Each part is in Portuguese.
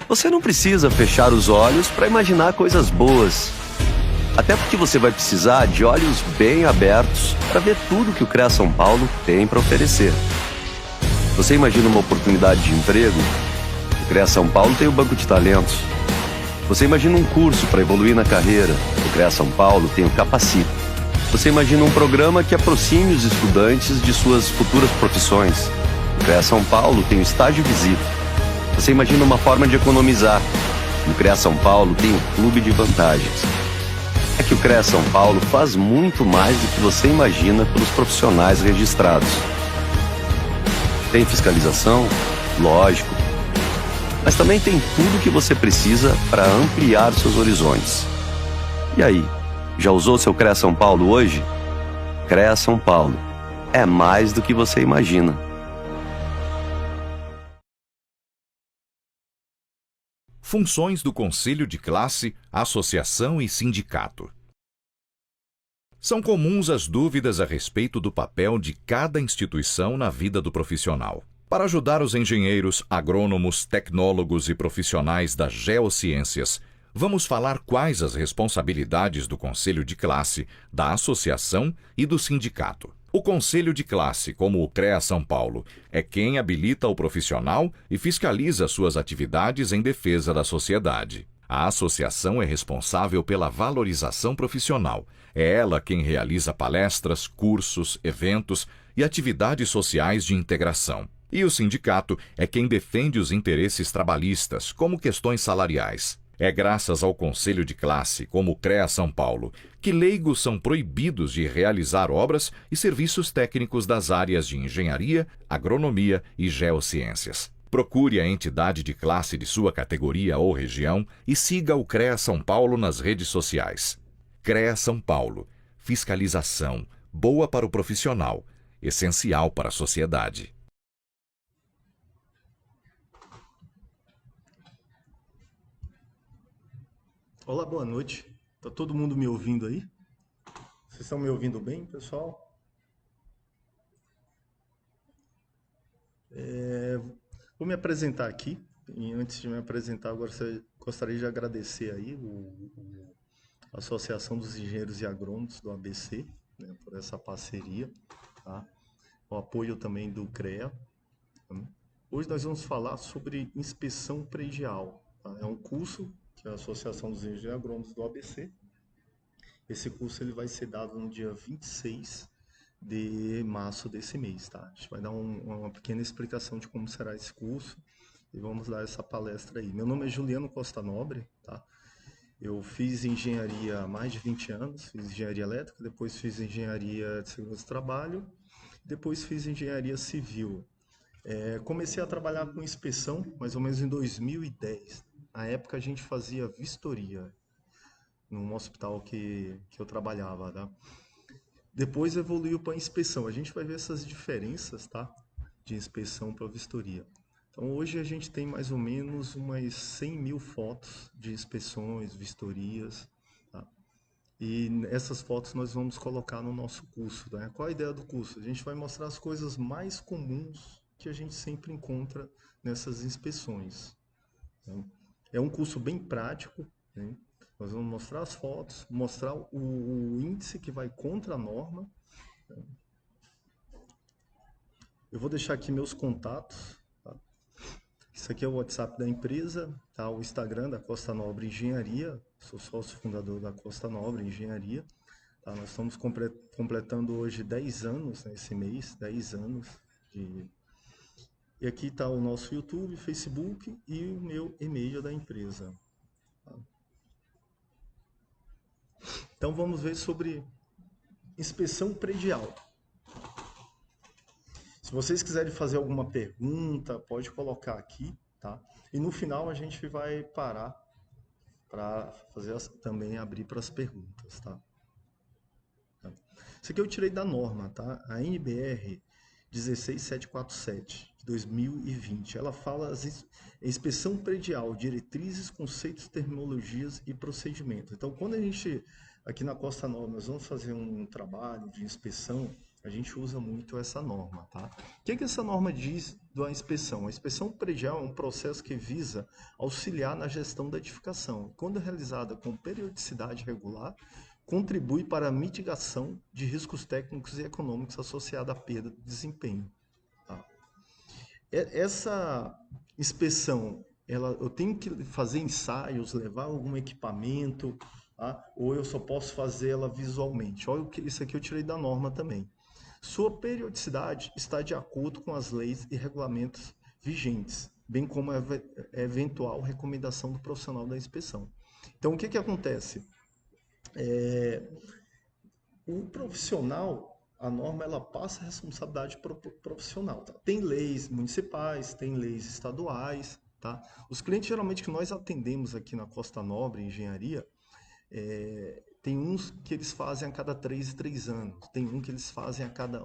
Você não precisa fechar os olhos para imaginar coisas boas. Até porque você vai precisar de olhos bem abertos para ver tudo que o CREA São Paulo tem para oferecer. Você imagina uma oportunidade de emprego? O CREA São Paulo tem o Banco de Talentos. Você imagina um curso para evoluir na carreira? O CREA São Paulo tem o Capacita. Você imagina um programa que aproxime os estudantes de suas futuras profissões? O CREA São Paulo tem o Estágio Visita. Você imagina uma forma de economizar? No CREA São Paulo tem o Clube de Vantagens. É que o CREA São Paulo faz muito mais do que você imagina pelos profissionais registrados. Tem fiscalização? Lógico. Mas também tem tudo o que você precisa para ampliar seus horizontes. E aí, já usou seu CREA São Paulo hoje? CREA São Paulo é mais do que você imagina. Funções do Conselho de Classe, Associação e Sindicato. São comuns as dúvidas a respeito do papel de cada instituição na vida do profissional. Para ajudar os engenheiros, agrônomos, tecnólogos e profissionais das geociências, vamos falar quais as responsabilidades do Conselho de Classe, da Associação e do Sindicato. O Conselho de Classe, como o CREA São Paulo, é quem habilita o profissional e fiscaliza suas atividades em defesa da sociedade. A associação é responsável pela valorização profissional. É ela quem realiza palestras, cursos, eventos e atividades sociais de integração. E o sindicato é quem defende os interesses trabalhistas, como questões salariais. É graças ao Conselho de Classe, como o CREA São Paulo, que leigos são proibidos de realizar obras e serviços técnicos das áreas de engenharia, agronomia e geociências. Procure a entidade de classe de sua categoria ou região e siga o CREA São Paulo nas redes sociais. CREA São Paulo. Fiscalização. Boa para o profissional. Essencial para a sociedade. Olá, boa noite. Tá todo mundo me ouvindo aí? Vocês estão me ouvindo bem, pessoal? Vou me apresentar aqui. E antes de me apresentar, eu gostaria de agradecer aí a Associação dos Engenheiros e Agrônomos do ABC, né, por essa parceria, tá? O apoio também do CREA. Tá? Hoje nós vamos falar sobre inspeção predial. Tá? É um curso que é a Associação dos Engenheiros e Agrônomos do ABC. Esse curso ele vai ser dado no dia 26 de março desse mês, tá? A gente vai dar uma pequena explicação de como será esse curso e vamos dar essa palestra aí. Meu nome é Juliano Costa Nobre, tá? Eu fiz engenharia há mais de 20 anos, fiz engenharia elétrica, depois fiz engenharia de segurança do trabalho, depois fiz engenharia civil. Comecei a trabalhar com inspeção mais ou menos em 2010. Na época a gente fazia vistoria num hospital que eu trabalhava, tá? Depois evoluiu para inspeção. A gente vai ver essas diferenças, tá? De inspeção para vistoria. Então hoje a gente tem mais ou menos umas 100 mil fotos de inspeções, vistorias, tá? E essas fotos nós vamos colocar no nosso curso, né? Qual a ideia do curso? A gente vai mostrar as coisas mais comuns que a gente sempre encontra nessas inspeções. Né? É um curso bem prático, né? Nós vamos mostrar as fotos, mostrar o índice que vai contra a norma. Né? Eu vou deixar aqui meus contatos. Tá? Isso aqui é o WhatsApp da empresa, tá? O Instagram da Costa Nobre Engenharia. Sou sócio fundador da Costa Nobre Engenharia. Tá? Nós estamos completando hoje 10 anos, né, esse mês, 10 anos de... E aqui está o nosso YouTube, Facebook e o meu e-mail da empresa. Tá? Então vamos ver sobre inspeção predial. Se vocês quiserem fazer alguma pergunta, pode colocar aqui, tá? E no final a gente vai parar para fazer também abrir para as perguntas, tá? Isso aqui eu tirei da norma, tá? A NBR 16747 de 2020. Ela fala inspeção predial, diretrizes, conceitos, terminologias e procedimentos. Então, quando a gente aqui na Costa Nova nós vamos fazer um trabalho de inspeção, a gente usa muito essa norma, tá? O que essa norma diz da inspeção? A inspeção predial é um processo que visa auxiliar na gestão da edificação. Quando realizada com periodicidade regular, contribui para a mitigação de riscos técnicos e econômicos associados à perda de desempenho. Tá? Essa inspeção, eu tenho que fazer ensaios, levar algum equipamento, tá? Ou eu só posso fazer ela visualmente. Olha, isso aqui eu tirei da norma também. Sua periodicidade está de acordo com as leis e regulamentos vigentes, bem como a eventual recomendação do profissional da inspeção. Então, o que acontece? O profissional, a norma, ela passa a responsabilidade para o profissional. Tá? Tem leis municipais, tem leis estaduais. Tá? Os clientes, geralmente, que nós atendemos aqui na Costa Nobre, engenharia, tem uns que eles fazem a cada 3 em 3 anos, tem um que eles fazem a cada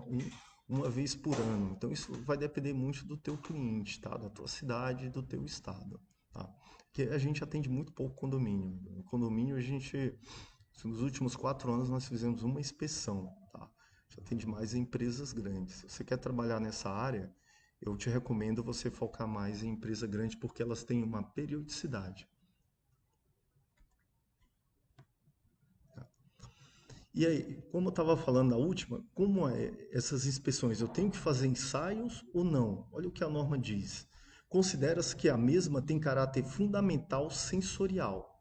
uma vez por ano. Então, isso vai depender muito do teu cliente, tá? Da tua cidade e do teu estado. Tá? Porque a gente atende muito pouco condomínio. No condomínio, nos últimos 4 anos, nós fizemos uma inspeção. Tá? Já atende mais em empresas grandes. Se você quer trabalhar nessa área, eu te recomendo você focar mais em empresa grande, porque elas têm uma periodicidade. E aí, como eu estava falando na última, como essas inspeções? Eu tenho que fazer ensaios ou não? Olha o que a norma diz. Considera-se que a mesma tem caráter fundamental sensorial,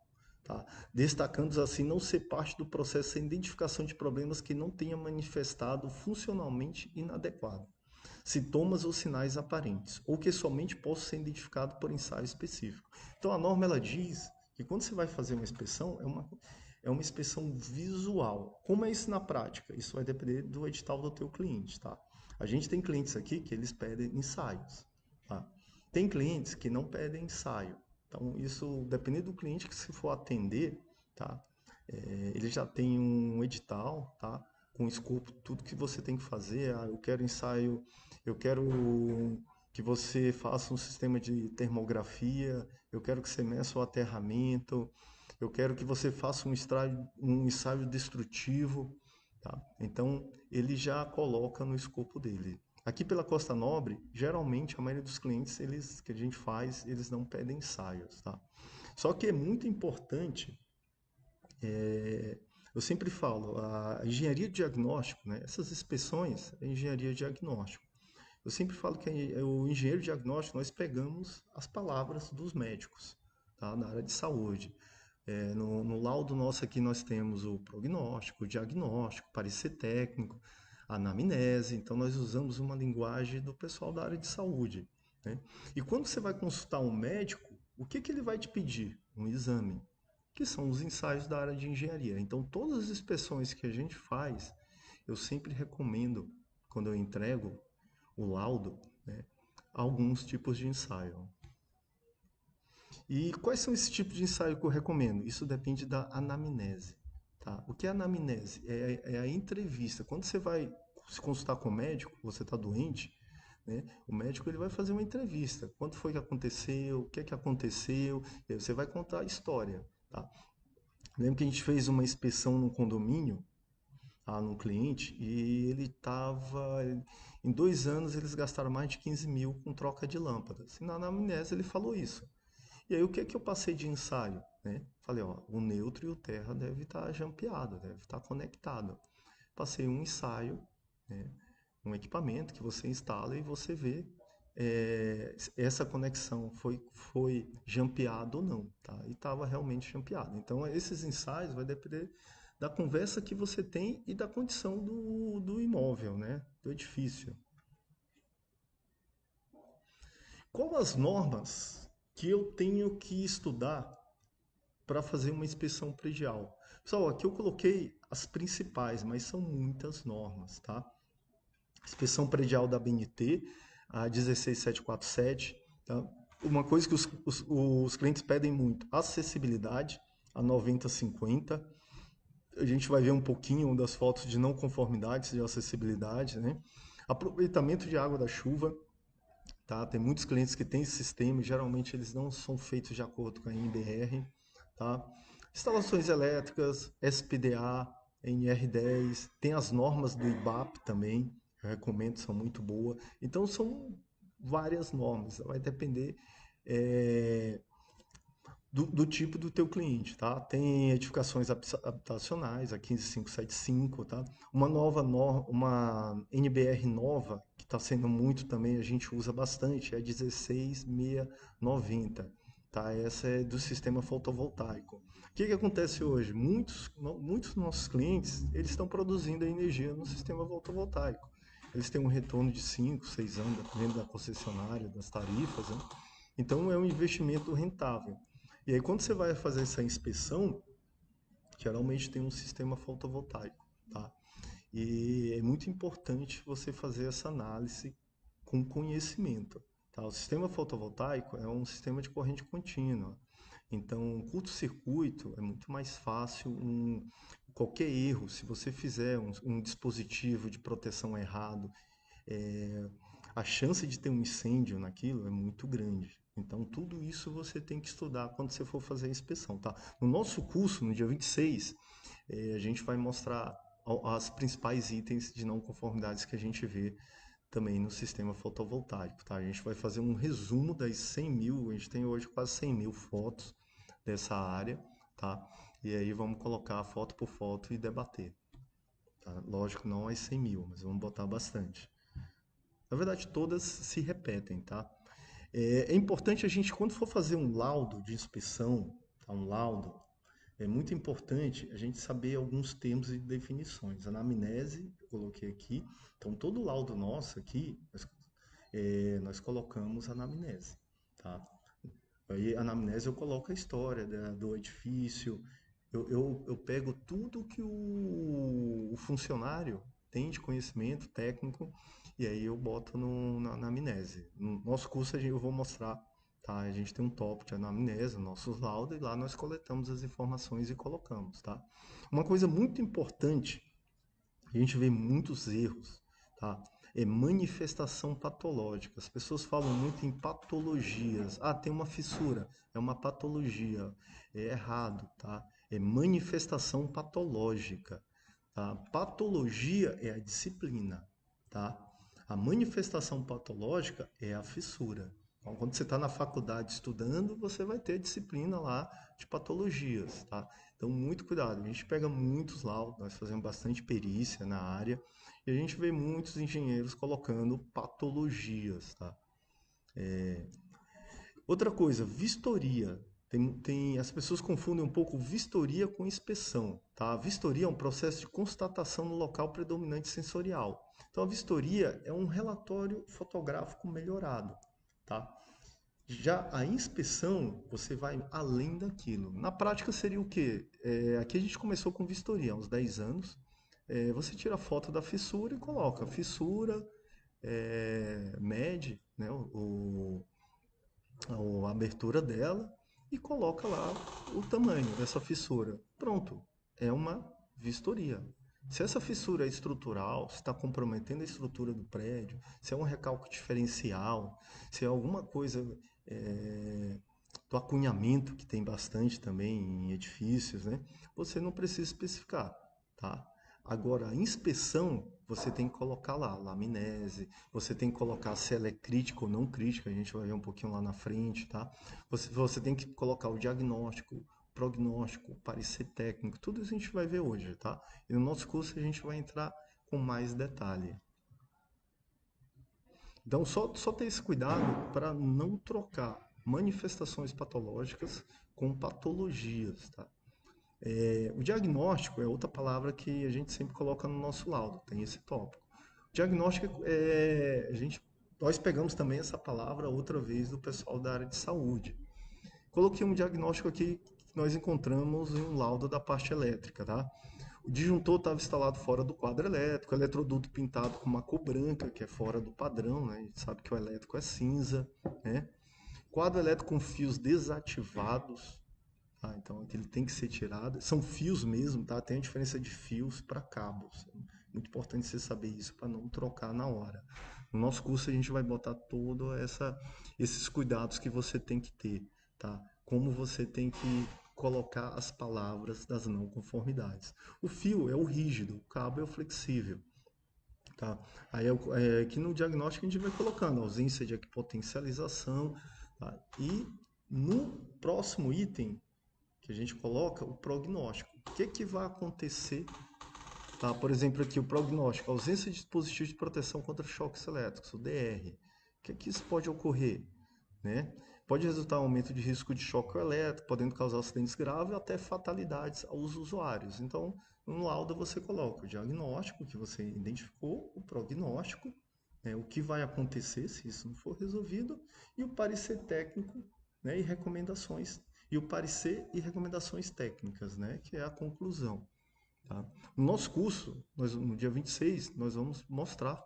tá? Destacando assim não ser parte do processo de identificação de problemas que não tenha manifestado funcionalmente inadequado, sintomas ou sinais aparentes, ou que somente possa ser identificado por ensaio específico. Então a norma ela diz que quando você vai fazer uma inspeção, é uma inspeção visual. Como é isso na prática? Isso vai depender do edital do teu cliente, tá? A gente tem clientes aqui que eles pedem ensaios, tá? Tem clientes que não pedem ensaio. Então, isso, dependendo do cliente que se for atender, tá? Ele já tem um edital, tá? Com escopo, tudo que você tem que fazer. Eu quero ensaio, eu quero que você faça um sistema de termografia, eu quero que você meça o aterramento, eu quero que você faça um ensaio destrutivo, tá? Então, ele já coloca no escopo dele. Aqui pela Costa Nobre, geralmente a maioria dos clientes que a gente faz, eles não pedem ensaios, tá? Só que é muito importante, eu sempre falo, a engenharia de diagnóstico, né? Essas inspeções é engenharia de diagnóstico. Eu sempre falo que o engenheiro de diagnóstico, nós pegamos as palavras dos médicos, tá? Na área de saúde. No laudo nosso aqui nós temos o prognóstico, o diagnóstico, parecer técnico, a anamnese. Então nós usamos uma linguagem do pessoal da área de saúde, né? E quando você vai consultar um médico, o que ele vai te pedir? Um exame, que são os ensaios da área de engenharia. Então todas as inspeções que a gente faz, eu sempre recomendo, quando eu entrego o laudo, né, alguns tipos de ensaio. E quais são esses tipos de ensaio que eu recomendo? Isso depende da anamnese. Tá? O que é anamnese? É a entrevista. Quando você vai se consultar com o médico, você está doente, né? O médico ele vai fazer uma entrevista. Quando foi que aconteceu? O que é que aconteceu? E aí você vai contar a história. Tá? Lembro que a gente fez uma inspeção no condomínio, num cliente, e ele estava... Em 2 anos eles gastaram mais de 15 mil com troca de lâmpadas. E na anamnese ele falou isso. E aí o que eu passei de ensaio? Né? Falei, ó, o neutro e o terra deve estar jampeado, deve estar conectado. Passei um ensaio, né? Um equipamento que você instala e você vê essa conexão foi jampeado ou não, tá? E estava realmente jampeado. Então esses ensaios vai depender da conversa que você tem e da condição do imóvel, né? Do edifício. Qual as normas que eu tenho que estudar para fazer uma inspeção predial? Pessoal, aqui eu coloquei as principais, mas são muitas normas, tá? Inspeção predial da BNT, a 16747, tá? Uma coisa que os clientes pedem muito, acessibilidade, a 9050. A gente vai ver um pouquinho das fotos de não conformidades de acessibilidade, né? Aproveitamento de água da chuva, tá? Tem muitos clientes que têm esse sistema e geralmente eles não são feitos de acordo com a NBR, tá? Instalações elétricas, SPDA, NR10, tem as normas do IBAP também, eu recomendo, são muito boas. Então são várias normas, vai depender do tipo do teu cliente, tá? Tem edificações habitacionais, a 15575, tá? Uma NBR nova, que está sendo muito também, a gente usa bastante, é a 16690, tá? Essa é do sistema fotovoltaico. O que acontece hoje? Muitos dos nossos clientes, eles estão produzindo a energia no sistema fotovoltaico. Eles têm um retorno de 5, 6 anos, dependendo da concessionária, das tarifas, né? Então é um investimento rentável. E aí quando você vai fazer essa inspeção, geralmente tem um sistema fotovoltaico, tá? E é muito importante você fazer essa análise com conhecimento, tá? O sistema fotovoltaico é um sistema de corrente contínua. Então, curto-circuito é muito mais fácil, qualquer erro, se você fizer um dispositivo de proteção errado, a chance de ter um incêndio naquilo é muito grande. Então, tudo isso você tem que estudar quando você for fazer a inspeção, tá? No nosso curso, no dia 26, a gente vai mostrar as principais itens de não conformidades que a gente vê também no sistema fotovoltaico, tá? A gente vai fazer um resumo das 100 mil, a gente tem hoje quase 100 mil fotos dessa área, tá? E aí vamos colocar foto por foto e debater, tá? Lógico, não as 100 mil, mas vamos botar bastante. Na verdade, todas se repetem, tá? É importante a gente, quando for fazer um laudo de inspeção, tá? Um laudo, é muito importante a gente saber alguns termos e definições. Anamnese, eu coloquei aqui. Então, todo laudo nosso aqui, nós colocamos anamnese, tá? Aí, anamnese eu coloco a história do edifício, eu pego tudo que o funcionário tem de conhecimento técnico e aí eu boto na anamnese. No nosso curso eu vou mostrar, tá? A gente tem um tópico de anamnese, nossos laudos, e lá nós coletamos as informações e colocamos, tá? Uma coisa muito importante, a gente vê muitos erros, tá? É manifestação patológica. As pessoas falam muito em patologias. Ah, tem uma fissura, é uma patologia. É errado, tá? É manifestação patológica, tá? Patologia é a disciplina, tá? A manifestação patológica é a fissura. Então, quando você está na faculdade estudando, você vai ter disciplina lá de patologias, tá? Então, muito cuidado. A gente pega muitos laudos, nós fazemos bastante perícia na área e a gente vê muitos engenheiros colocando patologias, tá? Outra coisa, vistoria. As pessoas confundem um pouco vistoria com inspeção, tá? A vistoria é um processo de constatação no local predominante sensorial. Então, a vistoria é um relatório fotográfico melhorado, tá? Já a inspeção, você vai além daquilo. Na prática seria o quê? Aqui a gente começou com vistoria há uns 10 anos. Você tira a foto da fissura e coloca fissura, mede, né, a abertura dela e coloca lá o tamanho dessa fissura. Pronto, é uma vistoria. Se essa fissura é estrutural, se está comprometendo a estrutura do prédio, se é um recalque diferencial, se é alguma coisa do acunhamento, que tem bastante também em edifícios, né? Você não precisa especificar, tá? Agora, a inspeção, você tem que colocar lá, laminese, você tem que colocar se ela é crítica ou não crítica, a gente vai ver um pouquinho lá na frente, tá? Você tem que colocar o diagnóstico, prognóstico, parecer técnico, tudo isso a gente vai ver hoje, tá? E no nosso curso a gente vai entrar com mais detalhe. Então, só ter esse cuidado para não trocar manifestações patológicas com patologias, tá? O diagnóstico é outra palavra que a gente sempre coloca no nosso laudo, tem esse tópico. O diagnóstico nós pegamos também essa palavra outra vez do pessoal da área de saúde. Coloquei um diagnóstico aqui que nós encontramos em um laudo da parte elétrica, tá? O disjuntor estava instalado fora do quadro elétrico, o eletroduto pintado com uma cor branca, que é fora do padrão, né? A gente sabe que o elétrico é cinza, né? Quadro elétrico com fios desativados, tá? Então ele tem que ser tirado. São fios mesmo, tá? Tem a diferença de fios para cabos. Muito importante você saber isso para não trocar na hora. No nosso curso a gente vai botar todos esses cuidados que você tem que ter, tá? Como você tem que colocar as palavras das não conformidades. O fio é o rígido, o cabo é o flexível. Tá? Aí aqui no diagnóstico a gente vai colocando ausência de equipotencialização, tá? E no próximo item que a gente coloca o prognóstico. O que vai acontecer? Tá? Por exemplo, aqui o prognóstico, ausência de dispositivo de proteção contra choques elétricos, o DR. O que isso pode ocorrer? Né? Pode resultar em aumento de risco de choque elétrico, podendo causar acidentes graves ou até fatalidades aos usuários. Então, no laudo você coloca o diagnóstico que você identificou, o prognóstico, né, o que vai acontecer se isso não for resolvido, e o parecer técnico, né, e recomendações. E o parecer e recomendações técnicas, né, que é a conclusão. Tá? No nosso curso, no dia 26, nós vamos mostrar,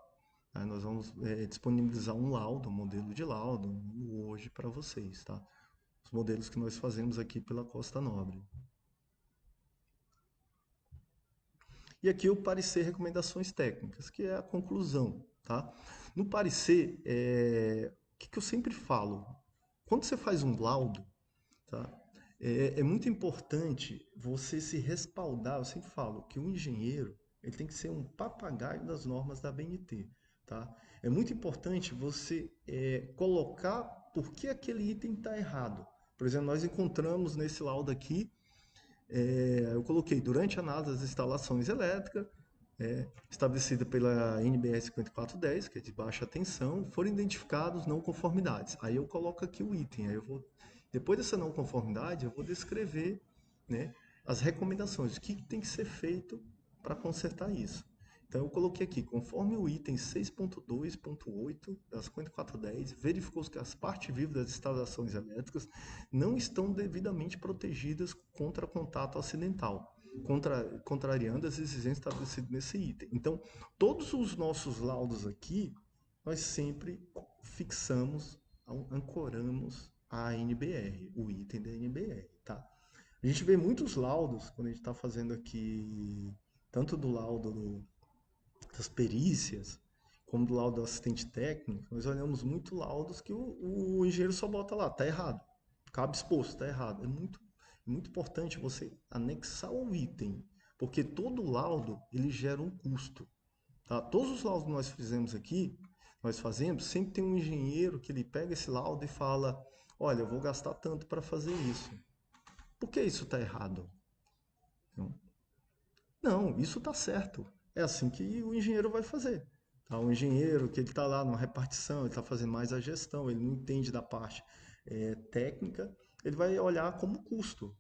né, nós vamos disponibilizar um laudo, um modelo de laudo, hoje para vocês. Tá? Os modelos que nós fazemos aqui pela Costa Nobre. E aqui o parecer recomendações técnicas, que é a conclusão. Tá? No parecer, o que eu sempre falo? Quando você faz um laudo, tá? É muito importante você se respaldar. Eu sempre falo que o engenheiro ele tem que ser um papagaio das normas da ABNT. Tá? É muito importante você colocar por que aquele item está errado. Por exemplo, nós encontramos nesse laudo aqui, eu coloquei durante a análise das instalações elétricas, estabelecida pela NBR 5410, que é de baixa tensão, foram identificados não conformidades. Aí eu coloco aqui o item, aí eu vou, depois dessa não conformidade, eu vou descrever, né, as recomendações, o que tem que ser feito para consertar isso. Então eu coloquei aqui, conforme o item 6.2.8 das 5410, verificou que as partes vivas das instalações elétricas não estão devidamente protegidas contra contato acidental, contrariando as exigências estabelecidas nesse item. Então, todos os nossos laudos aqui, nós sempre fixamos, ancoramos a NBR, o item da NBR, tá? A gente vê muitos laudos, quando a gente está fazendo aqui, tanto do laudo das perícias, como do laudo do assistente técnico, nós olhamos muito laudos que o engenheiro só bota lá, tá errado, cabo exposto, tá errado. É muito importante você anexar o item, porque todo laudo ele gera um custo. Tá? Todos os laudos que nós fizemos aqui, nós fazemos, sempre tem um engenheiro que ele pega esse laudo e fala, olha, eu vou gastar tanto para fazer isso. Por que isso está errado? Não, isso está certo. É assim que o engenheiro vai fazer. Tá? O engenheiro que ele está lá numa repartição, ele está fazendo mais a gestão, ele não entende da parte técnica, ele vai olhar como custo.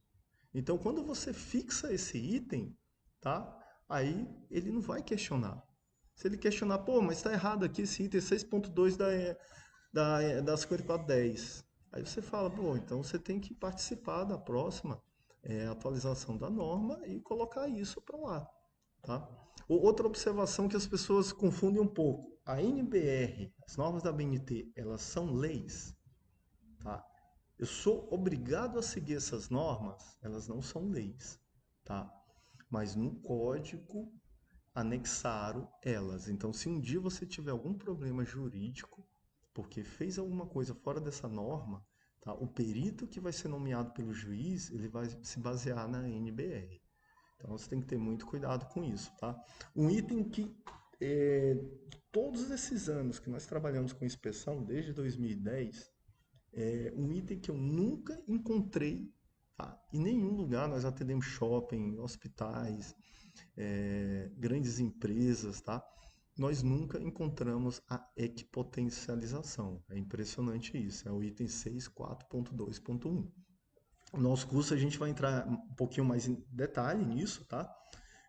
Então, quando você fixa esse item, tá? Aí ele não vai questionar. Se ele questionar, pô, mas está errado aqui esse item 6.2 da 5410. Aí você fala, pô, então você tem que participar da próxima atualização da norma e colocar isso para lá. Tá? Outra observação que as pessoas confundem um pouco. A NBR, as normas da BNT, elas são leis. Tá? Eu sou obrigado a seguir essas normas, elas não são leis. Tá? Mas no código anexaram elas. Então, se um dia você tiver algum problema jurídico, porque fez alguma coisa fora dessa norma, tá? O perito que vai ser nomeado pelo juiz, ele vai se basear na NBR. Então, você tem que ter muito cuidado com isso. Tá? Um item que, todos esses anos que nós trabalhamos com inspeção, desde 2010, um item que eu nunca encontrei, tá? Em nenhum lugar. Nós atendemos shopping, hospitais, grandes empresas, tá? Nós nunca encontramos a equipotencialização. É impressionante isso. É o item 6.4.2.1. No nosso curso a gente vai entrar um pouquinho mais em detalhe nisso, tá?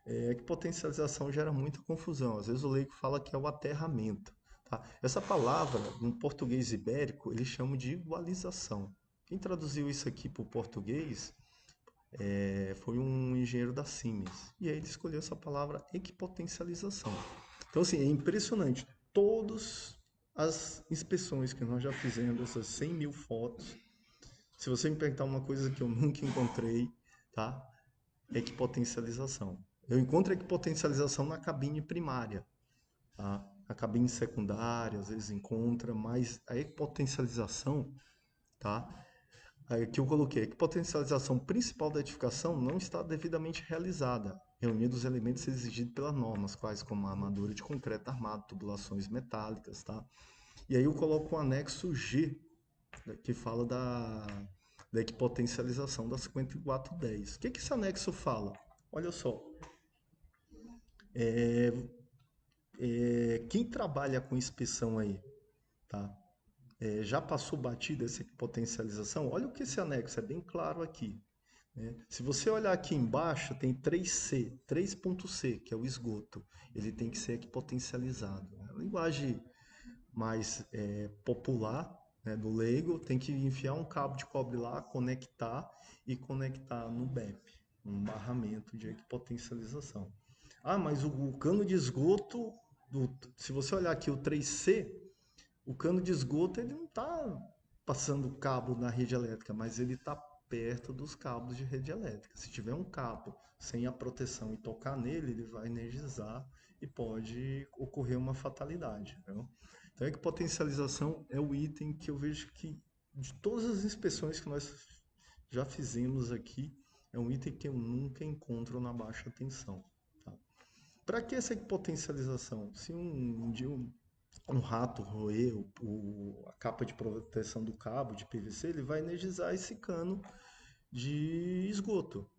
Equipotencialização gera muita confusão. Às vezes o leigo fala que é o aterramento. Tá? Essa palavra, no português ibérico, eles chamam de igualização. Quem traduziu isso aqui para o português foi um engenheiro da Siemens. E aí ele escolheu essa palavra equipotencialização. Então, assim, é impressionante. Todas as inspeções que nós já fizemos, essas 100 mil fotos, se você me perguntar uma coisa que eu nunca encontrei, tá? Equipotencialização. Eu encontro equipotencialização na cabine primária. Tá? A cabine secundária, às vezes encontra, mas a equipotencialização, tá? Aí aqui eu coloquei que potencialização principal da edificação não está devidamente realizada, reunindo os elementos exigidos pelas normas, quais como a armadura de concreto armado, tubulações metálicas, tá? E aí eu coloco o anexo G, né, que fala da equipotencialização da 5410. O que esse anexo fala? Olha só, quem trabalha com inspeção aí, tá? Já passou batida essa potencialização? Olha o que esse anexo é bem claro aqui, né? Se você olhar aqui embaixo, tem 3C, 3.C, que é o esgoto. Ele tem que ser potencializado. A linguagem mais popular, né, do leigo, tem que enfiar um cabo de cobre lá, conectar e conectar no BEP, um barramento de equipotencialização. Ah, mas o cano de esgoto, se você olhar aqui o 3C, o cano de esgoto ele não está passando cabo na rede elétrica, mas ele está perto dos cabos de rede elétrica. Se tiver um cabo sem a proteção e tocar nele, ele vai energizar e pode ocorrer uma fatalidade. Viu? Então, a equipotencialização é o item que eu vejo que, de todas as inspeções que nós já fizemos aqui, é um item que eu nunca encontro na baixa tensão. Tá? Para que essa equipotencialização? Se um dia um rato roer a capa de proteção do cabo de PVC, ele vai energizar esse cano de esgoto,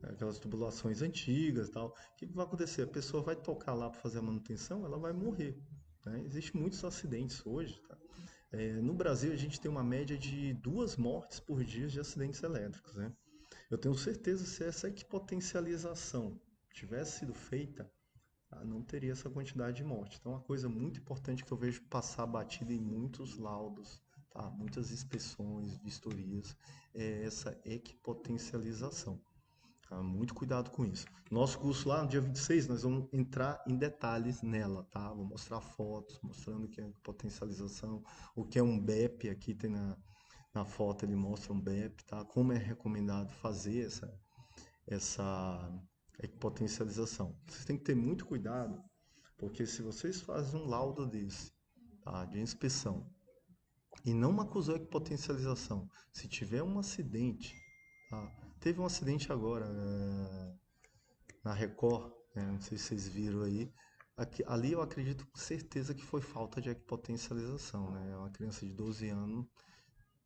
né? Aquelas tubulações antigas e tal. O que vai acontecer? A pessoa vai tocar lá para fazer a manutenção, ela vai morrer. Né? Existem muitos acidentes hoje. Tá? No Brasil, a gente tem uma média de 2 mortes por dia de acidentes elétricos. Né? Eu tenho certeza que se essa equipotencialização tivesse sido feita, não teria essa quantidade de morte. Então, uma coisa muito importante que eu vejo passar batida em muitos laudos, tá? Muitas inspeções, vistorias, é essa equipotencialização. Tá? Muito cuidado com isso. Nosso curso lá, no dia 26, nós vamos entrar em detalhes nela, tá? Vou mostrar fotos, mostrando o que é equipotencialização, o que é um BEP, aqui tem na foto ele mostra um BEP, tá? Como é recomendado fazer essa potencialização. Vocês têm que ter muito cuidado, porque se vocês fazem um laudo desse, tá, de inspeção, e não acusou de potencialização, se tiver um acidente, tá, teve um acidente agora na Record, né, não sei se vocês viram aí, ali eu acredito com certeza que foi falta de equipotencialização, né? Uma criança de 12 anos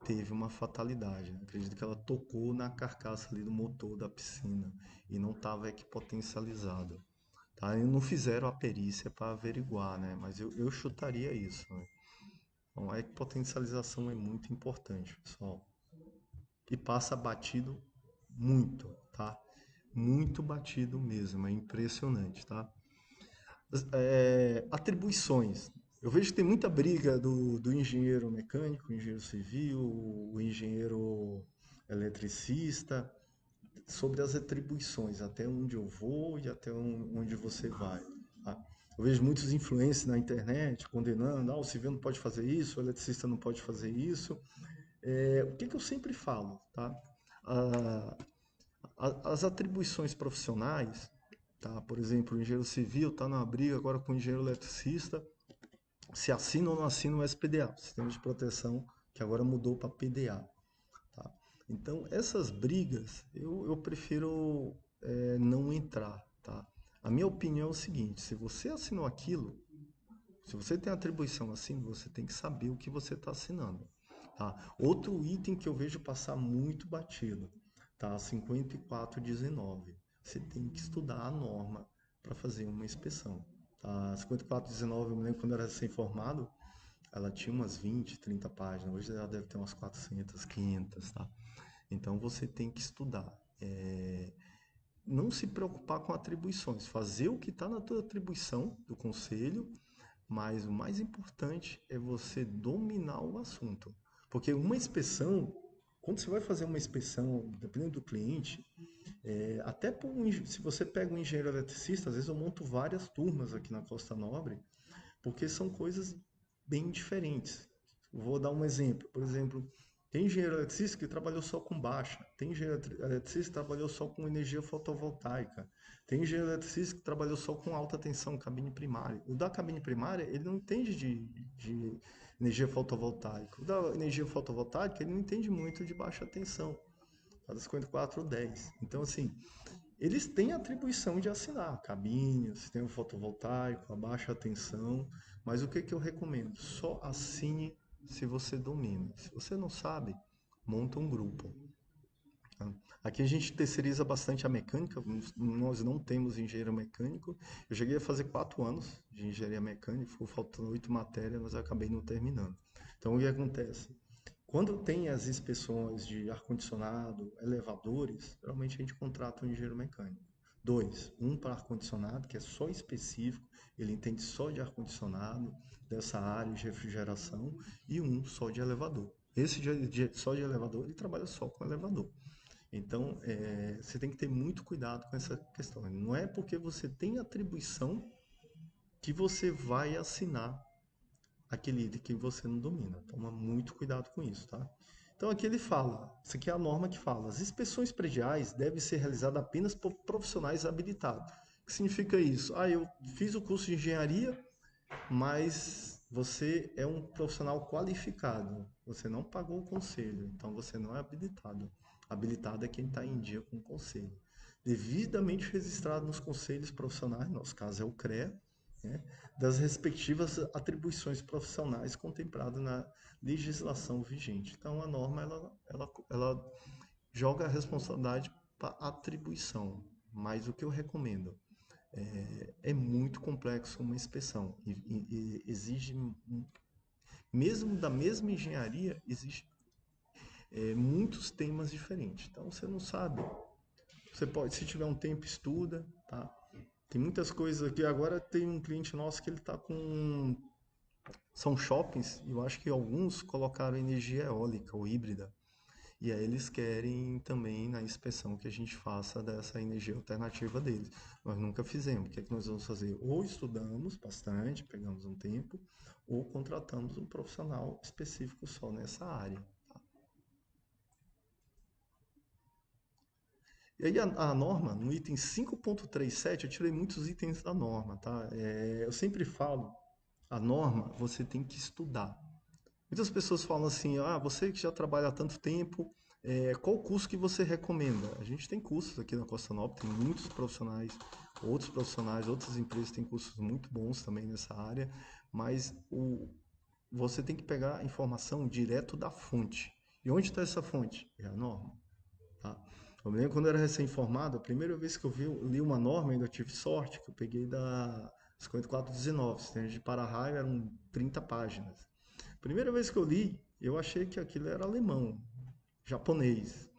teve uma fatalidade. Acredito que ela tocou na carcaça ali do motor da piscina e não estava equipotencializado. Tá? E não fizeram a perícia para averiguar, né? Mas eu chutaria isso. Né? Então, a equipotencialização é muito importante, pessoal. E passa batido muito, tá? Muito batido mesmo, é impressionante, tá? Atribuições. Eu vejo que tem muita briga do engenheiro mecânico, engenheiro civil, o engenheiro eletricista, sobre as atribuições, até onde eu vou e até onde você vai. Tá? Eu vejo muitos influencers na internet condenando, o civil não pode fazer isso, o eletricista não pode fazer isso. O que eu sempre falo, tá? As atribuições profissionais, tá? Por exemplo, o engenheiro civil está numa briga agora com o engenheiro eletricista, se assina ou não assina o SPDA, Sistema de Proteção, que agora mudou para PDA. Tá? Então, essas brigas, eu prefiro não entrar. Tá? A minha opinião é o seguinte, se você assinou aquilo, se você tem atribuição assim, você tem que saber o que você está assinando. Tá? Outro item que eu vejo passar muito batido, tá? 5419. Você tem que estudar a norma para fazer uma inspeção. Tá? 5419, eu me lembro quando eu era recém-formado, ela tinha umas 20, 30 páginas. Hoje ela deve ter umas 400, 500, tá? Então você tem que estudar. Não se preocupar com atribuições. Fazer o que está na tua atribuição do conselho, mas o mais importante é você dominar o assunto. Porque uma inspeção, quando você vai fazer uma inspeção, dependendo do cliente, até se você pega um engenheiro eletricista, às vezes eu monto várias turmas aqui na Costa Nobre, porque são coisas bem diferentes. Vou dar um exemplo. Por exemplo, tem engenheiro eletricista que trabalhou só com baixa, tem engenheiro eletricista que trabalhou só com energia fotovoltaica, tem engenheiro eletricista que trabalhou só com alta tensão, cabine primária. O da cabine primária, ele não entende energia fotovoltaica. O da energia fotovoltaica, ele não entende muito de baixa tensão, a das 5410. Então, assim, eles têm a atribuição de assinar cabine, sistema fotovoltaico, a baixa tensão, mas o que que eu recomendo? Só assine se você domina. Se você não sabe, monta um grupo. Tá? Aqui a gente terceiriza bastante a mecânica, nós não temos engenheiro mecânico. Eu cheguei a fazer 4 anos de engenharia mecânica, ficou faltando 8 matérias, mas eu acabei não terminando. Então o que acontece? Quando tem as inspeções de ar-condicionado, elevadores, geralmente a gente contrata um engenheiro mecânico. 2, um para ar-condicionado, que é só específico, ele entende só de ar-condicionado, dessa área de refrigeração, e um só de elevador. Esse só de elevador, ele trabalha só com elevador. Então, você tem que ter muito cuidado com essa questão. Não é porque você tem atribuição que você vai assinar aquele item que você não domina. Toma muito cuidado com isso, tá? Então aqui ele fala, isso aqui é a norma que fala, as inspeções prediais devem ser realizadas apenas por profissionais habilitados. O que significa isso? Ah, eu fiz o curso de engenharia, mas você é um profissional qualificado. Você não pagou o conselho, então você não é habilitado. Habilitado é quem está em dia com o conselho. Devidamente registrado nos conselhos profissionais, no nosso caso é o CREA, né, das respectivas atribuições profissionais contempladas na legislação vigente. Então, a norma ela joga a responsabilidade para atribuição, mas o que eu recomendo é muito complexo uma inspeção e exige, mesmo da mesma engenharia, existe muitos temas diferentes. Então, você não sabe. Você pode, se tiver um tempo, estuda, tá? Tem muitas coisas aqui. Agora tem um cliente nosso que ele está com. São shoppings, e eu acho que alguns colocaram energia eólica ou híbrida. E aí eles querem também na inspeção que a gente faça dessa energia alternativa deles. Nós nunca fizemos. O que é que nós vamos fazer? Ou estudamos bastante, pegamos um tempo, ou contratamos um profissional específico só nessa área. Tá? E aí a norma, no item 5.37, eu tirei muitos itens da norma, tá? Eu sempre falo, a norma você tem que estudar. Muitas pessoas falam assim, ah, você que já trabalha há tanto tempo, qual curso que você recomenda? A gente tem cursos aqui na Costa Nova, tem muitos profissionais, outras empresas têm cursos muito bons também nessa área, mas você tem que pegar a informação direto da fonte. E onde está essa fonte? É a norma. Tá? Eu me lembro quando eu era recém-formado, a primeira vez que eu li uma norma, ainda tive sorte, que eu peguei da 5419, sistema de para-raio, eram 30 páginas. Primeira vez que eu li, eu achei que aquilo era alemão, japonês.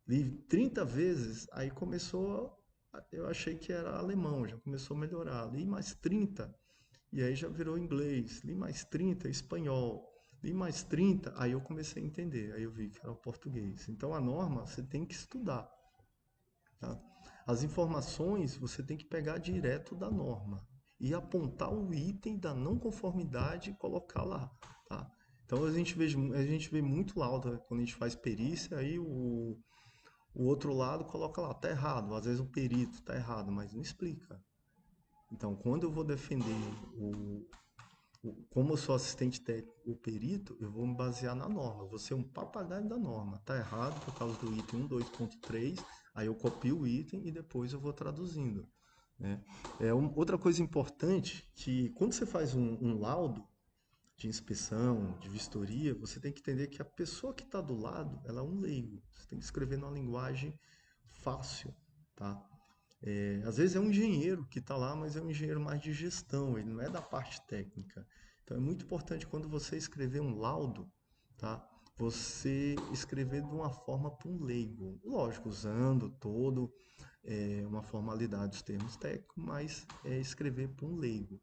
Li 30 vezes, aí eu achei que era alemão, já começou a melhorar. Li mais 30, e aí já virou inglês. Li mais 30, espanhol. Li mais 30, aí eu comecei a entender, aí eu vi que era o português. Então a norma você tem que estudar. Tá? As informações você tem que pegar direto da norma e apontar o item da não conformidade e colocar lá. Tá? Então a gente vê muito laudo quando a gente faz perícia, aí o outro lado coloca lá, tá errado. Às vezes o perito tá errado, mas não explica. Então, quando eu vou defender como eu sou assistente técnico, o perito, eu vou me basear na norma. Eu vou ser um papagaio da norma. Tá errado por causa do item 1.2.3, aí eu copio o item e depois eu vou traduzindo. Né? Outra coisa importante, que quando você faz um laudo de inspeção, de vistoria, você tem que entender que a pessoa que está do lado, ela é um leigo. Você tem que escrever numa linguagem fácil, tá? Às vezes é um engenheiro que está lá, mas é um engenheiro mais de gestão, ele não é da parte técnica. Então é muito importante quando você escrever um laudo, tá? Você escrever de uma forma para um leigo. Lógico, usando uma formalidade dos termos técnicos, mas escrever para um leigo.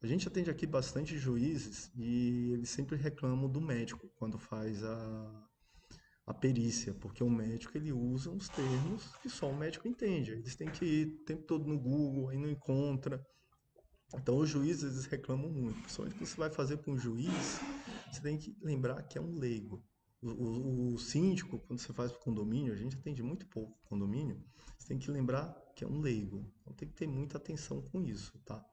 A gente atende aqui bastante juízes e eles sempre reclamam do médico quando faz a perícia, porque o médico ele usa uns termos que só o médico entende. Eles têm que ir o tempo todo no Google, aí não encontra. Então os juízes eles reclamam muito. Principalmente que você vai fazer para um juiz, você tem que lembrar que é um leigo. O síndico, quando você faz para o condomínio, a gente atende muito pouco condomínio, você tem que lembrar que é um leigo. Então tem que ter muita atenção com isso, tá?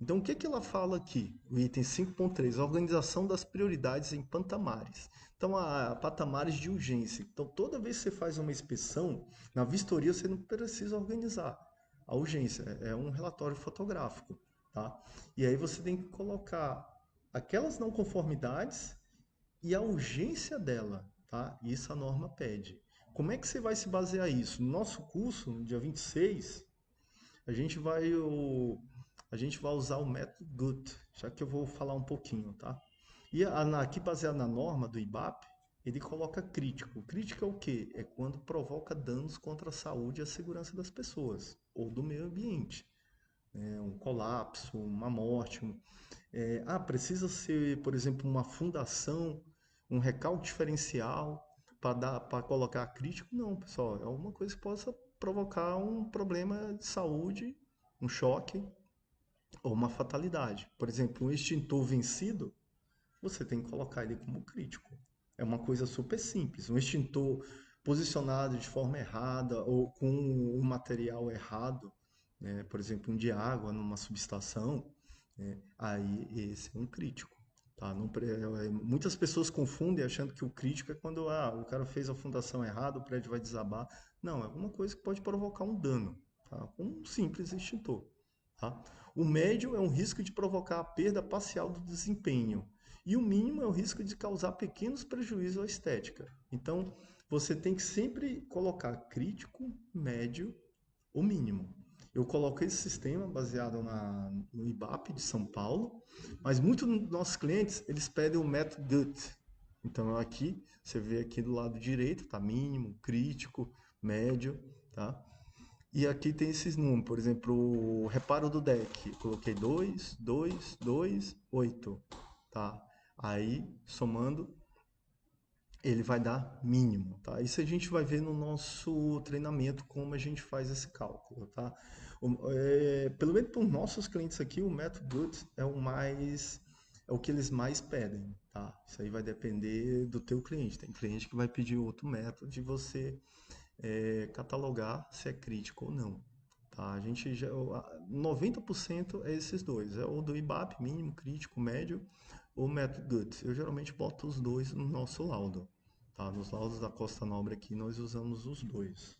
Então, o que que ela fala aqui? O item 5.3, organização das prioridades em patamares. Então, patamares de urgência. Então, toda vez que você faz uma inspeção, na vistoria você não precisa organizar a urgência, é um relatório fotográfico, tá? E aí você tem que colocar aquelas não conformidades e a urgência dela, tá? Isso a norma pede. Como é que você vai se basear isso? No nosso curso, no dia 26, a gente vai, a gente vai usar o método GUT, já que eu vou falar um pouquinho, tá? E aqui, baseado na norma do IBAP, ele coloca crítico. Crítico é o quê? É quando provoca danos contra a saúde e a segurança das pessoas, ou do meio ambiente. Um colapso, uma morte. Precisa ser, por exemplo, uma fundação, um recalque diferencial para colocar crítico? Não, pessoal, é alguma coisa que possa provocar um problema de saúde, um choque ou uma fatalidade. Por exemplo, um extintor vencido, você tem que colocar ele como crítico. É uma coisa super simples. Um extintor posicionado de forma errada ou com um material errado, né? Por exemplo, um de água numa subestação, né? Aí esse é um crítico. Tá? Muitas pessoas confundem achando que o crítico é quando o cara fez a fundação errada, o prédio vai desabar. Não, é alguma coisa que pode provocar um dano, tá? Um simples extintor. Tá? O médio é um risco de provocar a perda parcial do desempenho. E o mínimo é o risco de causar pequenos prejuízos à estética. Então, você tem que sempre colocar crítico, médio ou mínimo. Eu coloquei esse sistema baseado no IBAP de São Paulo, mas muitos dos nossos clientes, eles pedem o método GUT. Então, aqui, você vê aqui do lado direito, tá mínimo, crítico, médio, tá? E aqui tem esses números, por exemplo, o reparo do deck, eu coloquei 2, 2, 2, 8, tá? Aí, somando, ele vai dar mínimo, tá? Isso a gente vai ver no nosso treinamento como a gente faz esse cálculo, tá? Pelo menos para os nossos clientes aqui, o método GUT é o que eles mais pedem, tá? Isso aí vai depender do teu cliente. Tem cliente que vai pedir outro método de você catalogar se é crítico ou não. Tá? A gente já, 90% é esses dois, é o do IBAP, mínimo, crítico, médio, ou método GUT. Eu geralmente boto os dois no nosso laudo. Tá? Nos laudos da Costa Nobre aqui nós usamos os dois.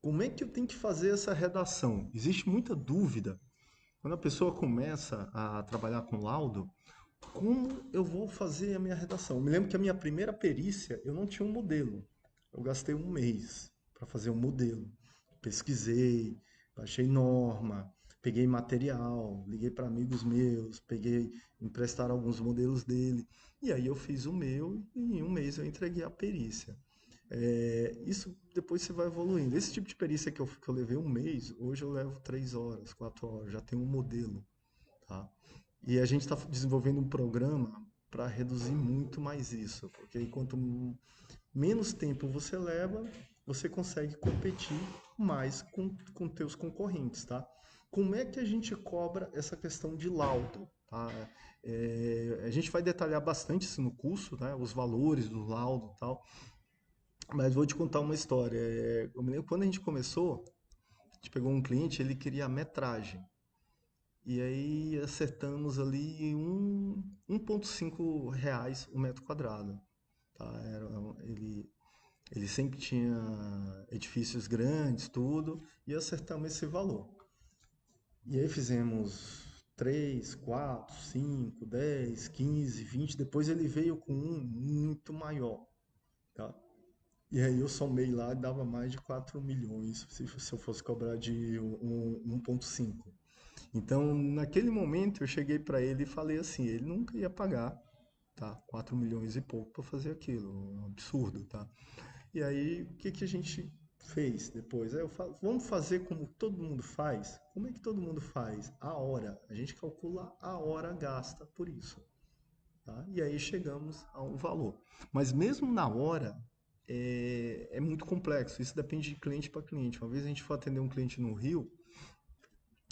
Como é que eu tenho que fazer essa redação? Existe muita dúvida. Quando a pessoa começa a trabalhar com laudo, como eu vou fazer a minha redação? Eu me lembro que a minha primeira perícia, eu não tinha um modelo. Eu gastei um mês para fazer um modelo. Pesquisei, baixei norma, peguei material, liguei para amigos meus, emprestaram alguns modelos dele. E aí eu fiz o meu e em um mês eu entreguei a perícia. Isso depois você vai evoluindo. Esse tipo de perícia que eu levei um mês, hoje eu levo 3 horas, 4 horas, já tenho um modelo. Tá? E a gente está desenvolvendo um programa para reduzir muito mais isso, porque quanto menos tempo você leva, você consegue competir mais com teus concorrentes, tá? Como é que a gente cobra essa questão de laudo? Tá? A gente vai detalhar bastante isso no curso, né? Os valores do laudo e tal, mas vou te contar uma história. Eu me lembro quando a gente começou, a gente pegou um cliente, ele queria a metragem. E aí acertamos ali 1,5 reais o metro quadrado. Tá? Ele sempre tinha edifícios grandes, tudo, e acertamos esse valor. E aí fizemos 3, 4, 5, 10, 15, 20. Depois ele veio com um muito maior. Tá? E aí eu somei lá e dava mais de 4 milhões se eu fosse cobrar de 1,5. Então, naquele momento, eu cheguei para ele e falei assim, ele nunca ia pagar, tá, 4 milhões e pouco para fazer aquilo, um absurdo, tá? E aí, o que que a gente fez depois? Aí eu falo, vamos fazer como todo mundo faz? Como é que todo mundo faz? A hora. A gente calcula a hora gasta por isso, tá? E aí chegamos a um valor. Mas mesmo na hora, é muito complexo. Isso depende de cliente para cliente. Uma vez a gente foi atender um cliente no Rio,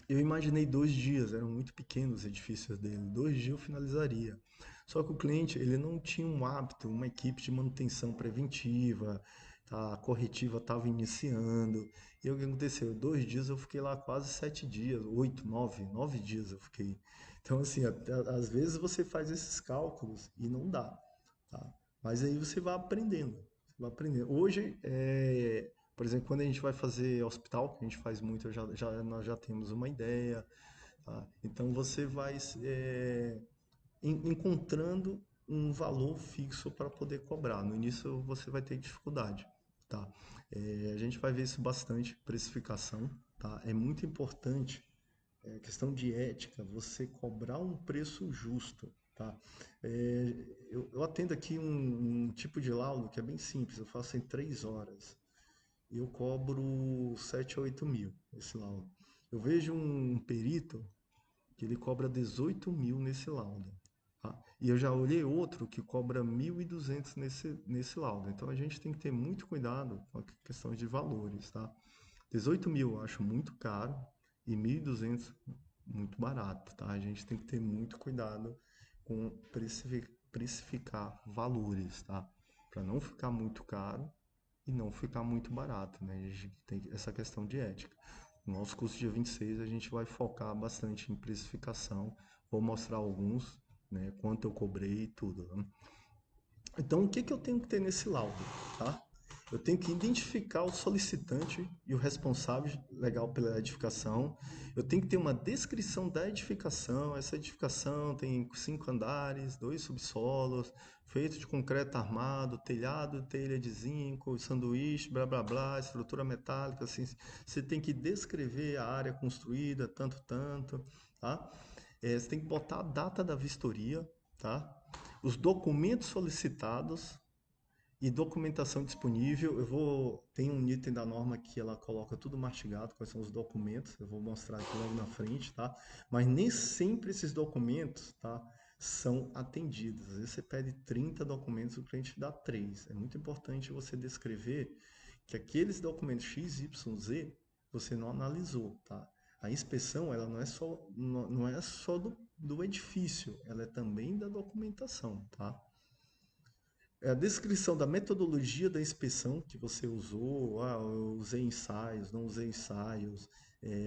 eu imaginei 2 dias, eram muito pequenos os edifícios dele. 2 dias eu finalizaria. Só que o cliente, ele não tinha um hábito, uma equipe de manutenção preventiva, tá? A corretiva estava iniciando. E o que aconteceu? 2 dias eu fiquei lá quase 7 dias, 8, 9 dias eu fiquei. Então, assim, às vezes você faz esses cálculos e não dá, tá? Mas aí você vai aprendendo. Você vai aprendendo. Hoje, por exemplo, quando a gente vai fazer hospital, que a gente faz muito, nós já temos uma ideia, tá? Então você vai encontrando um valor fixo para poder cobrar. No início você vai ter dificuldade, tá? A gente vai ver isso bastante, precificação, tá? É muito importante, questão de ética, você cobrar um preço justo, tá? Eu atendo aqui um tipo de laudo que é bem simples, eu faço em 3 horas. E eu cobro 7 a 8 mil esse laudo. Eu vejo um perito que ele cobra 18 mil nesse laudo. Tá? E eu já olhei outro que cobra 1.200 nesse laudo. Então a gente tem que ter muito cuidado com a questão de valores. Tá? 18 mil eu acho muito caro e 1.200 muito barato. Tá? A gente tem que ter muito cuidado com precificar valores. Tá? Para não ficar muito caro e não ficar muito barato. Né? A gente tem essa questão de ética. No nosso curso dia 26 a gente vai focar bastante em precificação. Vou mostrar alguns, né, quanto eu cobrei e tudo. Né? Então, o que, que eu tenho que ter nesse laudo? Tá? Eu tenho que identificar o solicitante e o responsável legal pela edificação. Eu tenho que ter uma descrição da edificação. Essa edificação tem 5 andares, 2 subsolos, feito de concreto armado, telhado, telha de zinco, sanduíche, blá blá blá, estrutura metálica. Assim, você tem que descrever a área construída, tanto, tanto. Tá? Você tem que botar a data da vistoria, tá? Os documentos solicitados e documentação disponível. Tem um item da norma que ela coloca tudo mastigado, quais são os documentos, eu vou mostrar aqui logo na frente, tá? Mas nem sempre esses documentos, tá, são atendidos. Às vezes você pede 30 documentos, o cliente dá 3. É muito importante você descrever que aqueles documentos X, Y, Z você não analisou, tá? A inspeção, ela não é só do edifício, ela é também da documentação, tá? A descrição da metodologia da inspeção que você usou, eu usei ensaios, não usei ensaios,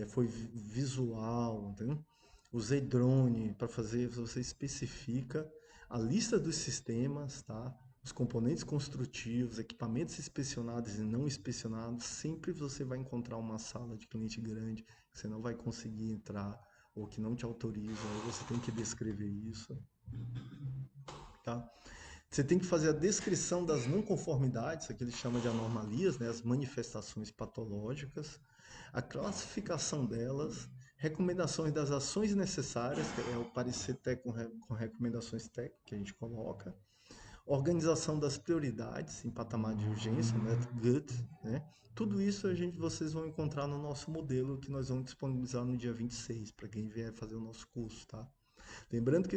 foi visual, entendeu? Usei drone para fazer, você especifica a lista dos sistemas, tá? Os componentes construtivos, equipamentos inspecionados e não inspecionados, sempre você vai encontrar uma sala de cliente grande que você não vai conseguir entrar ou que não te autoriza, aí você tem que descrever isso, tá? Você tem que fazer a descrição das não conformidades, aqui eles chamam de anomalias, né, as manifestações patológicas, a classificação delas, recomendações das ações necessárias, que é o parecer técnico com recomendações técnicas que a gente coloca, organização das prioridades em patamar de urgência, método GUT, né? Tudo isso vocês vão encontrar no nosso modelo que nós vamos disponibilizar no dia 26, para quem vier fazer o nosso curso, tá? Lembrando que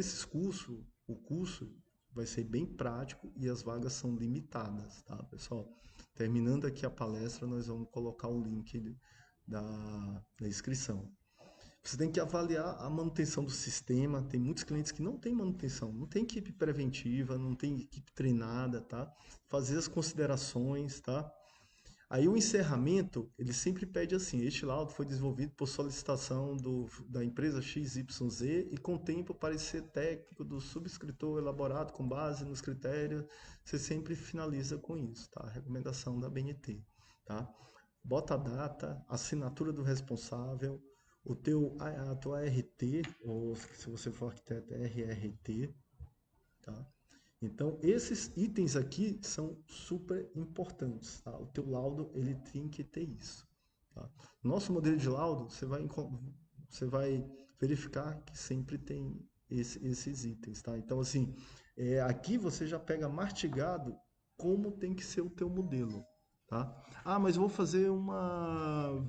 o curso vai ser bem prático e as vagas são limitadas, tá, pessoal? Terminando aqui a palestra, nós vamos colocar o link da inscrição. Você tem que avaliar a manutenção do sistema. Tem muitos clientes que não têm manutenção, não tem equipe preventiva, não tem equipe treinada, tá? Fazer as considerações, tá? Aí o encerramento, ele sempre pede assim: este laudo foi desenvolvido por solicitação da empresa XYZ e contempla o parecer técnico do subscritor elaborado com base nos critérios. Você sempre finaliza com isso, tá? Recomendação da BNT, tá? Bota a data, assinatura do responsável, a tua ART, ou se você for arquiteto, RRT, tá? Então, esses itens aqui são super importantes, tá? O teu laudo, ele tem que ter isso, tá? Nosso modelo de laudo, você vai verificar que sempre tem esses itens, tá? Então, assim, aqui você já pega mastigado como tem que ser o teu modelo, tá? Ah, mas eu vou fazer uma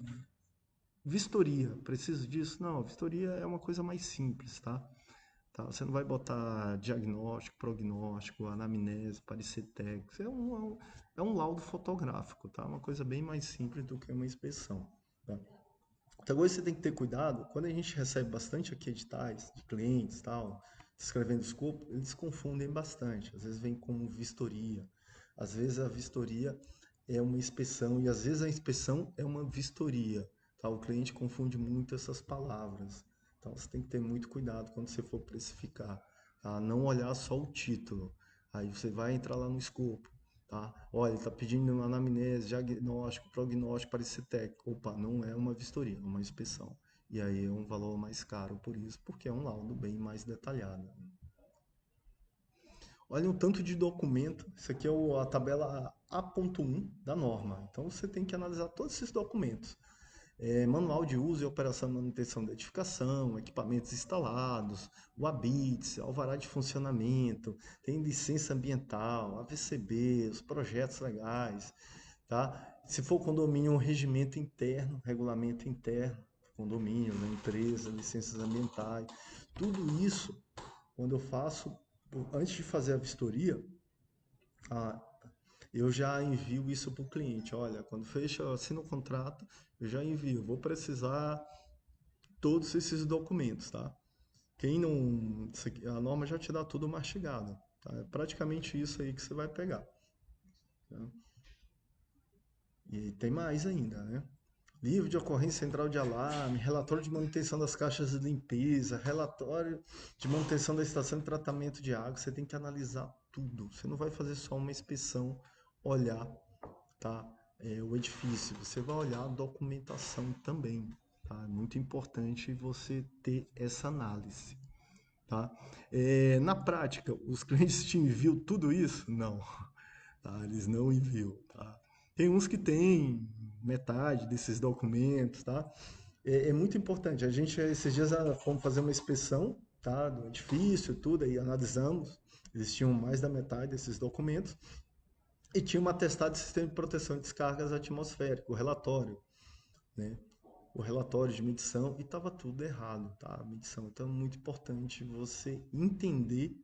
vistoria, preciso disso? Não, vistoria é uma coisa mais simples, tá? Tá? Você não vai botar diagnóstico, prognóstico, anamnese, parecer técnico. Isso é um laudo fotográfico, tá? Uma coisa bem mais simples do que uma inspeção. Tá? Então, hoje você tem que ter cuidado. Quando a gente recebe bastante aqui editais de clientes, tal, descrevendo o escopo, eles confundem bastante. Às vezes vem como vistoria. Às vezes a vistoria é uma inspeção e às vezes a inspeção é uma vistoria, tá? O cliente confunde muito essas palavras. Então você tem que ter muito cuidado quando você for precificar, tá? Não olhar só o título. Aí você vai entrar lá no escopo, tá? Olha, ele está pedindo uma anamnese, diagnóstico, prognóstico, parecer técnico. Opa, não é uma vistoria, é uma inspeção. E aí é um valor mais caro por isso, porque é um laudo bem mais detalhado. Olha o tanto de documento. Isso aqui é a tabela A.1 da norma. Então você tem que analisar todos esses documentos. Manual de uso e operação de manutenção da edificação, equipamentos instalados, o ABITS, alvará de funcionamento, tem licença ambiental, AVCB, os projetos legais, tá? Se for condomínio, um regimento interno, regulamento interno, condomínio, da empresa, licenças ambientais, tudo isso, quando eu faço, antes de fazer a vistoria, ah, eu já envio isso para o cliente. Olha, quando fecha, assina o contrato, eu já envio. Vou precisar todos esses documentos, tá? Quem não, a norma já te dá tudo mastigado, tá? É praticamente isso aí que você vai pegar, tá? E tem mais ainda, né? Livro de ocorrência central de alarme, relatório de manutenção das caixas de limpeza, relatório de manutenção da estação de tratamento de água. Você tem que analisar tudo. Você não vai fazer só uma inspeção, olhar, tá? O edifício. Você vai olhar a documentação também, tá? É muito importante você ter essa análise, tá? Na prática, os clientes te enviam tudo isso? Não, tá? Eles não enviam, tá? Tem uns que têm metade desses documentos, tá? É muito importante. A gente, esses dias, fomos fazer uma inspeção, tá? Do edifício, tudo, aí analisamos. Existiam mais da metade desses documentos. E tinha um atestado de sistema de proteção de descargas atmosféricas, o relatório, né? O relatório de medição, e estava tudo errado, tá? A medição. Então é muito importante você entender,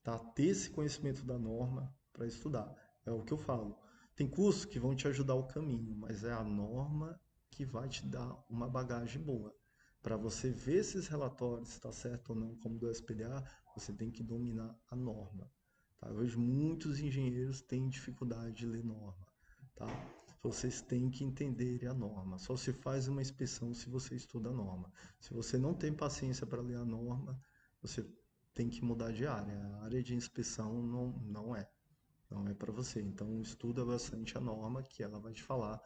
tá? Ter esse conhecimento da norma para estudar. É o que eu falo. Tem cursos que vão te ajudar o caminho, mas é a norma que vai te dar uma bagagem boa. Para você ver esses relatórios, se está certo ou não, como do SPDA, você tem que dominar a norma. Tá? Eu vejo muitos engenheiros têm dificuldade de ler norma. Tá? Vocês têm que entender a norma. Só se faz uma inspeção se você estuda a norma. Se você não tem paciência para ler a norma, você tem que mudar de área. A área de inspeção não é. Não é para você. Então estuda bastante a norma que ela vai te falar.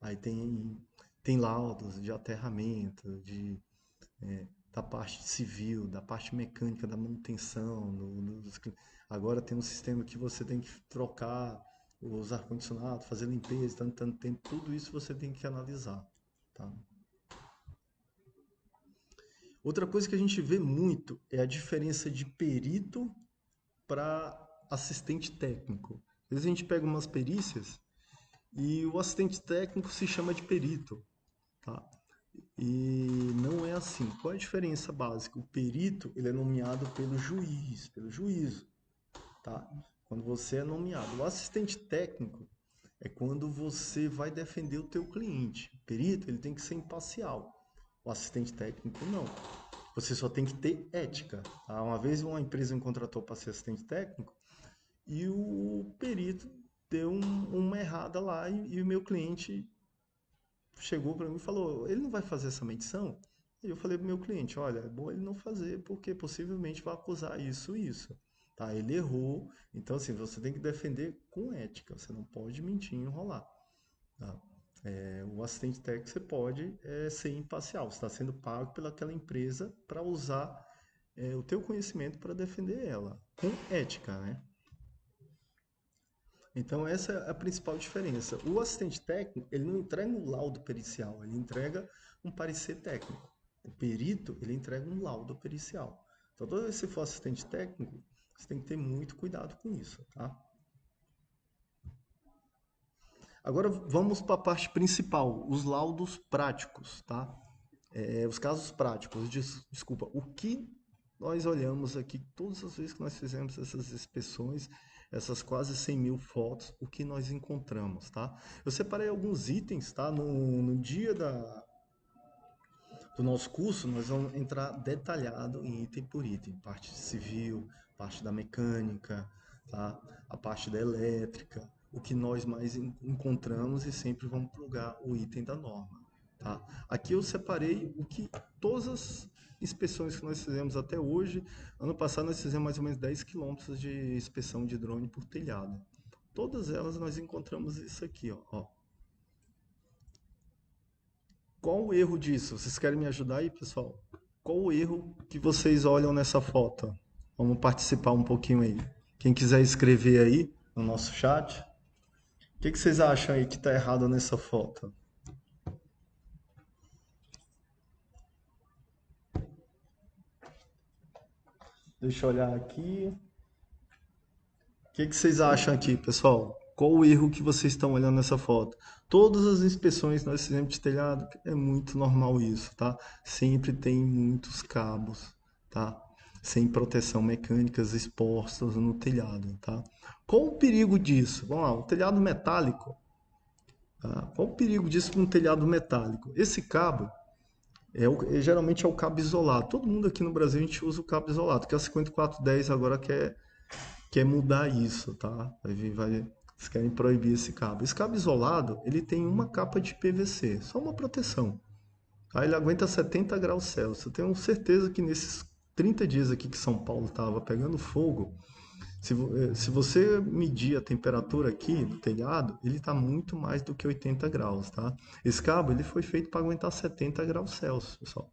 Aí tem laudos de aterramento, da parte civil, da parte mecânica da manutenção. Agora tem um sistema que você tem que trocar os ar-condicionados, fazer limpeza, tanto tempo. Tudo isso você tem que analisar. Tá? Outra coisa que a gente vê muito é a diferença de perito para assistente técnico. Às vezes a gente pega umas perícias e o assistente técnico se chama de perito, tá? E não é assim. Qual é a diferença básica? O perito, ele é nomeado pelo juiz, pelo juízo, tá? Quando você é nomeado. O assistente técnico é quando você vai defender o teu cliente. O perito, ele tem que ser imparcial. O assistente técnico, não. Você só tem que ter ética, tá? Uma vez uma empresa me contratou para ser assistente técnico e o perito deu uma errada lá e o meu cliente chegou para mim e falou, ele não vai fazer essa medição? E eu falei para o meu cliente, olha, é bom ele não fazer, porque possivelmente vai acusar isso e isso. Tá? Ele errou, então assim, você tem que defender com ética, você não pode mentir e enrolar. Tá? O assistente técnico você pode ser imparcial, você está sendo pago pelaquela empresa para usar o teu conhecimento para defender ela, com ética, né? Então essa é a principal diferença. O assistente técnico, ele não entrega um laudo pericial, ele entrega um parecer técnico. O perito, ele entrega um laudo pericial. Então toda vez que você for assistente técnico, você tem que ter muito cuidado com isso, tá? Agora vamos para a parte principal, os laudos práticos, tá? Os casos práticos, desculpa, o que nós olhamos aqui, todas as vezes que nós fizemos essas inspeções, essas quase 100 mil fotos, o que nós encontramos, tá? Eu separei alguns itens, tá? No dia do nosso curso, nós vamos entrar detalhado em item por item, parte civil, parte da mecânica, tá? A parte da elétrica, o que nós mais encontramos e sempre vamos plugar o item da norma. Tá? Aqui eu separei o que todas as inspeções que nós fizemos até hoje. Ano passado nós fizemos mais ou menos 10 quilômetros de inspeção de drone por telhado. Todas elas nós encontramos isso aqui, ó. Qual o erro disso? Vocês querem me ajudar aí, pessoal? Qual o erro que vocês olham nessa foto? Vamos participar um pouquinho aí. Quem quiser escrever aí no nosso chat, o que vocês acham aí que está errado nessa foto? Deixa eu olhar aqui. O que vocês acham aqui, pessoal? Qual o erro que vocês estão olhando nessa foto? Todas as inspeções que nós fizemos de telhado, é muito normal isso, tá? Sempre tem muitos cabos, tá? Sem proteção mecânicas expostos no telhado, tá? Qual o perigo disso? Vamos lá, o telhado metálico. Tá? Qual o perigo disso com um telhado metálico? Esse cabo, geralmente é o cabo isolado. Todo mundo aqui no Brasil a gente usa o cabo isolado, que a 5410 agora quer mudar isso, tá? Eles querem proibir esse cabo. Esse cabo isolado, ele tem uma capa de PVC, só uma proteção. Tá? Ele aguenta 70 graus Celsius. Eu tenho certeza que nesses 30 dias aqui que São Paulo estava pegando fogo, se você medir a temperatura aqui do telhado, ele está muito mais do que 80 graus, tá? Esse cabo ele foi feito para aguentar 70 graus Celsius, pessoal.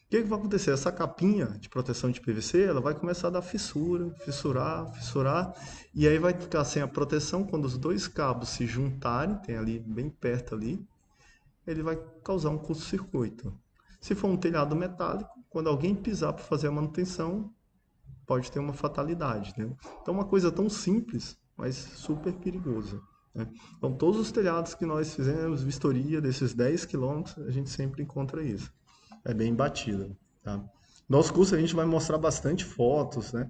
O que vai acontecer? Essa capinha de proteção de PVC, ela vai começar a dar fissura, fissurar, e aí vai ficar sem a proteção. Quando os dois cabos se juntarem, tem ali bem perto ali, ele vai causar um curto-circuito. Se for um telhado metálico, quando alguém pisar para fazer a manutenção, pode ter uma fatalidade, né? Então, uma coisa tão simples, mas super perigosa, né? Então, todos os telhados que nós fizemos, vistoria desses 10 quilômetros, a gente sempre encontra isso. É bem batido, tá? Nosso curso a gente vai mostrar bastante fotos, né?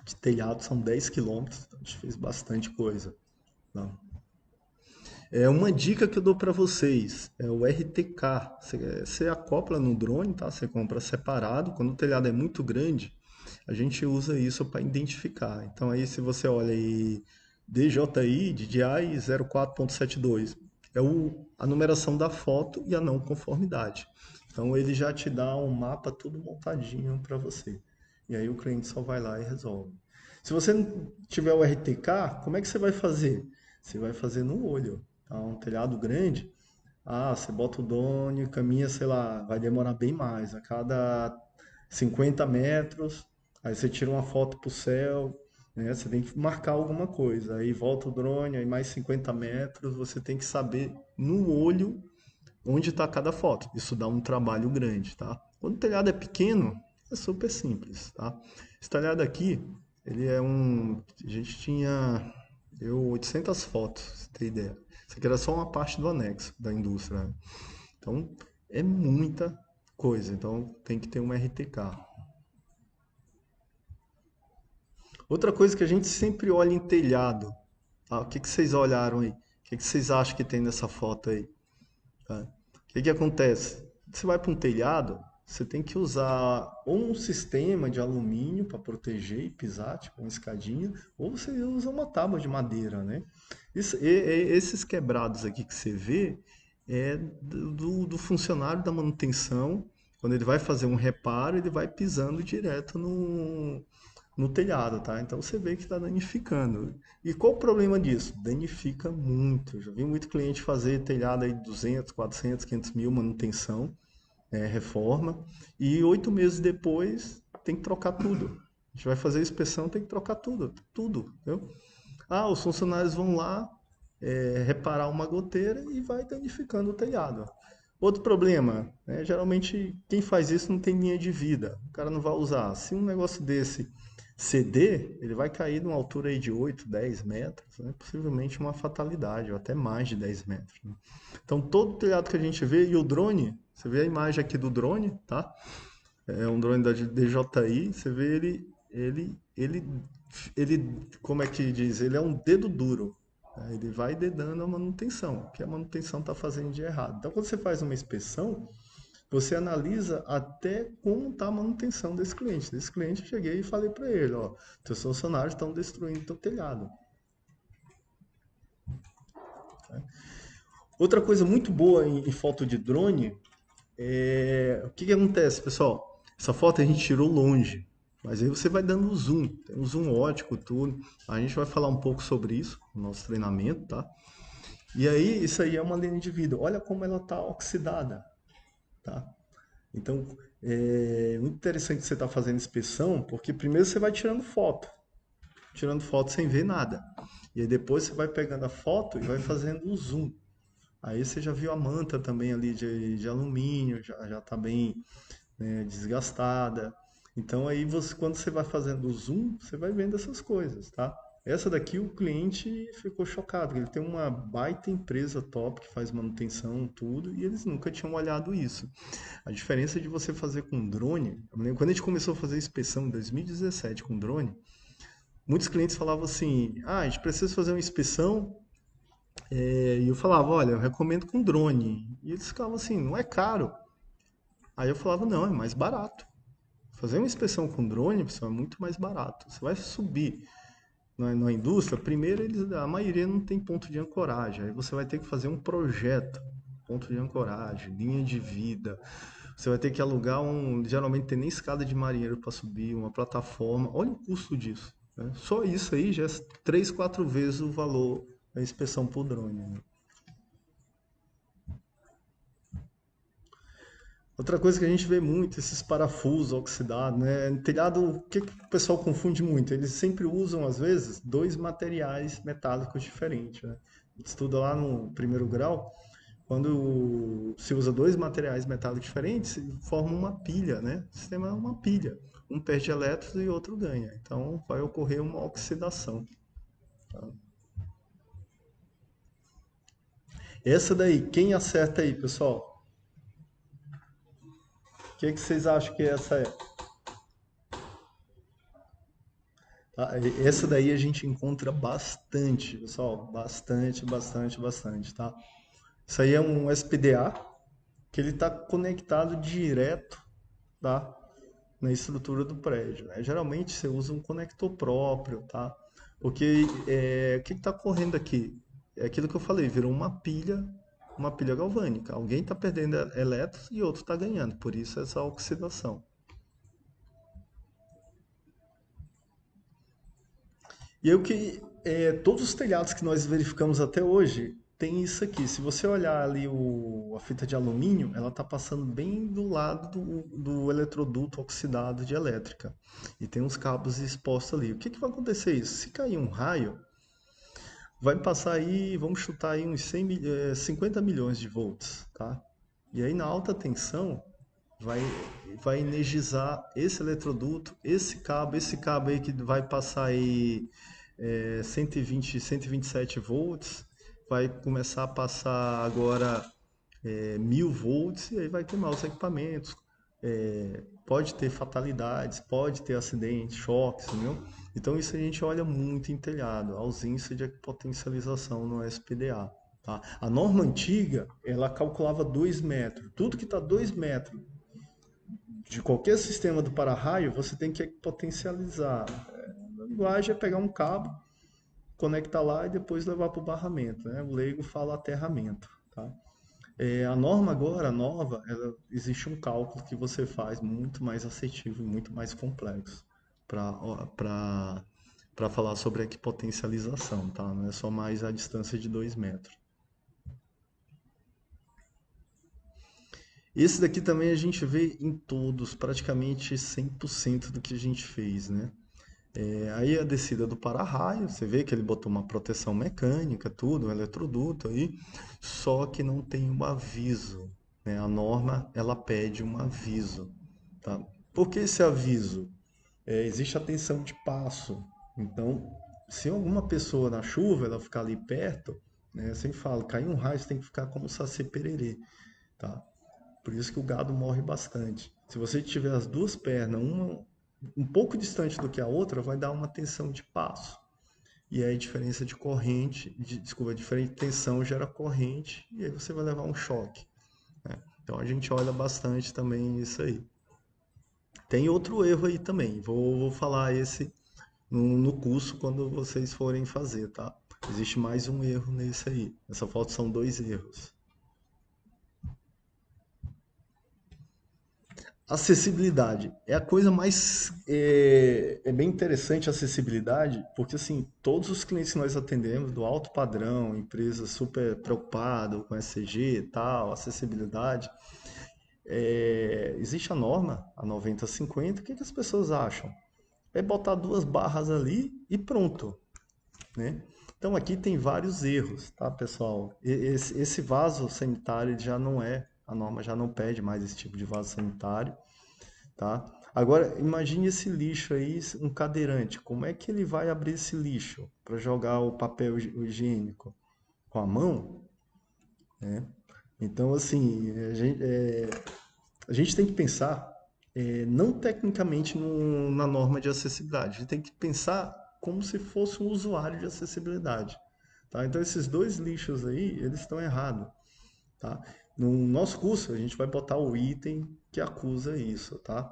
De telhado, são 10 quilômetros, a gente fez bastante coisa, tá? Uma dica que eu dou para vocês é o RTK. Você acopla no drone, tá? Você compra separado. Quando o telhado é muito grande, a gente usa isso para identificar. Então aí se você olha aí DJI, DJI 04.72, é a numeração da foto e a não conformidade. Então ele já te dá um mapa tudo montadinho para você. E aí o cliente só vai lá e resolve. Se você não tiver o RTK, como é que você vai fazer? Você vai fazer no olho. Tá? Um telhado grande, você bota o drone, caminha, sei lá, vai demorar bem mais. A cada 50 metros, aí você tira uma foto pro céu, né? Você tem que marcar alguma coisa. Aí volta o drone, aí mais 50 metros, você tem que saber no olho onde está cada foto. Isso dá um trabalho grande, tá? Quando o telhado é pequeno, é super simples, tá? Esse telhado aqui, ele é a gente tinha 800 fotos, pra você ter ideia. Isso aqui era só uma parte do anexo da indústria, né? Então, é muita coisa. Então, tem que ter um RTK. Outra coisa que a gente sempre olha em telhado, tá? O que vocês olharam aí? O que vocês acham que tem nessa foto aí? Tá? O que acontece? Você vai para um telhado, você tem que usar ou um sistema de alumínio para proteger e pisar, tipo uma escadinha, ou você usa uma tábua de madeira, né? Esses quebrados aqui que você vê é do funcionário da manutenção. Quando ele vai fazer um reparo, ele vai pisando direto no telhado, tá? Então você vê que está danificando. E qual o problema disso? Danifica muito. Já vi muito cliente fazer telhado aí de 200, 400, 500 mil manutenção, reforma, e 8 meses depois tem que trocar tudo. A gente vai fazer a inspeção, tem que trocar tudo, entendeu? Os funcionários vão lá reparar uma goteira e vai danificando o telhado. Outro problema, né? Geralmente quem faz isso não tem linha de vida, o cara não vai usar. Se um negócio desse ceder, ele vai cair numa altura aí de 8, 10 metros, né? Possivelmente uma fatalidade, ou até mais de 10 metros, né? Então todo telhado que a gente vê, e o drone, você vê a imagem aqui do drone, tá? É um drone da DJI, você vê ele, como é que diz? Ele é um dedo duro. Né? Ele vai dedando a manutenção, o que a manutenção está fazendo de errado. Então quando você faz uma inspeção, você analisa até como está a manutenção desse cliente. Desse cliente eu cheguei e falei para ele, teus funcionários estão destruindo teu telhado. Outra coisa muito boa em foto de drone o que acontece, pessoal? Essa foto a gente tirou longe, mas aí você vai dando o zoom, tem um zoom ótico, tudo. A gente vai falar um pouco sobre isso no nosso treinamento, tá? E aí, isso aí é uma lente de vidro. Olha como ela tá oxidada, tá? Então, é muito interessante você estar fazendo inspeção, porque primeiro você vai tirando foto sem ver nada. E aí depois você vai pegando a foto e vai fazendo o zoom. Aí você já viu a manta também ali de alumínio, já tá bem, né, desgastada. Então aí você, quando você vai fazendo o zoom, você vai vendo essas coisas, tá? Essa daqui o cliente ficou chocado. Ele tem uma baita empresa top que faz manutenção, tudo, e eles nunca tinham olhado isso. A diferença de você fazer com drone, eu me lembro, quando a gente começou a fazer inspeção em 2017 com drone, muitos clientes falavam assim: ah, a gente precisa fazer uma inspeção. E eu falava: olha, eu recomendo com drone. E eles ficavam assim: não é caro. Aí eu falava: não, é mais barato. Fazer uma inspeção com drone, pessoal, é muito mais barato. Você vai subir na indústria, primeiro a maioria não tem ponto de ancoragem. Aí você vai ter que fazer um projeto, ponto de ancoragem, linha de vida. Você vai ter que alugar geralmente tem nem escada de marinheiro para subir, uma plataforma. Olha o custo disso, né? Só isso aí já é 3, 4 vezes o valor da inspeção por drone, né? Outra coisa que a gente vê muito, esses parafusos oxidados, né? No telhado, o que o pessoal confunde muito? Eles sempre usam, às vezes, dois materiais metálicos diferentes, né? A gente estuda lá no primeiro grau, quando se usa dois materiais metálicos diferentes, forma uma pilha, né? O sistema é uma pilha. Um perde elétrons e outro ganha. Então, vai ocorrer uma oxidação. Tá? Essa daí, quem acerta aí, pessoal? O que vocês acham que essa é? Tá? Essa daí a gente encontra bastante, pessoal. Bastante, bastante, bastante, tá? Isso aí é um SPDA que ele está conectado direto, tá? Na estrutura do prédio, né? Geralmente você usa um conector próprio, tá? Porque o que está correndo aqui? É aquilo que eu falei, virou uma pilha galvânica. Alguém está perdendo elétrons e outro está ganhando, por isso essa oxidação. E aí, todos os telhados que nós verificamos até hoje tem isso aqui. Se você olhar ali a fita de alumínio, ela está passando bem do lado do eletroduto oxidado de elétrica. E tem uns cabos expostos ali. O que vai acontecer isso? Se cair um raio, vai passar aí, vamos chutar aí uns 50 milhões de volts, tá? E aí na alta tensão vai energizar esse eletroduto, esse cabo aí que vai passar aí 120, 127 volts, vai começar a passar agora 1000 volts e aí vai queimar os equipamentos. Pode ter fatalidades, pode ter acidentes, choques, entendeu? Então isso a gente olha muito em telhado, ausência de potencialização no SPDA. Tá? A norma antiga, ela calculava 2 metros. Tudo que está 2 metros de qualquer sistema do para-raio, você tem que potencializar. A linguagem é pegar um cabo, conectar lá e depois levar para o barramento, né? O leigo fala aterramento, tá? A norma agora, nova, existe um cálculo que você faz muito mais assertivo e muito mais complexo para falar sobre a equipotencialização, tá? Não é só mais a distância de 2 metros. Esse daqui também a gente vê em todos, praticamente 100% do que a gente fez, né? Aí a descida do para-raio, você vê que ele botou uma proteção mecânica, tudo, um eletroduto aí, só que não tem um aviso, né? A norma, ela pede um aviso, tá? Por que esse aviso? Existe a tensão de passo, então, se alguma pessoa na chuva, ela ficar ali perto, né? Eu sempre falo, cair um raio, você tem que ficar como Saci Pererê, tá? Por isso que o gado morre bastante. Se você tiver as duas pernas, uma um pouco distante do que a outra, vai dar uma tensão de passo. E aí a diferença de corrente, a diferença de tensão gera corrente e aí você vai levar um choque, né? Então a gente olha bastante também isso aí. Tem outro erro aí também, vou falar esse no curso quando vocês forem fazer, tá? Existe mais um erro nesse aí. Nessa foto são 2 erros. Acessibilidade é a coisa mais é bem interessante a acessibilidade, porque assim todos os clientes que nós atendemos do alto padrão, empresas super preocupado com SCG e tal, acessibilidade, existe a norma, a 9050. O que que as pessoas acham? É botar 2 barras ali e pronto, né? Então aqui tem vários erros, tá, pessoal? Esse vaso sanitário ele já não é, a norma já não pede mais esse tipo de vaso sanitário, tá? Agora, imagine esse lixo aí, um cadeirante. Como é que ele vai abrir esse lixo para jogar o papel higiênico? Com a mão, né? Então, assim, a gente tem que pensar não tecnicamente na norma de acessibilidade. A gente tem que pensar como se fosse um usuário de acessibilidade, tá? Então, esses 2 lixos aí, eles estão errados, tá? No nosso curso, a gente vai botar o item que acusa isso, tá?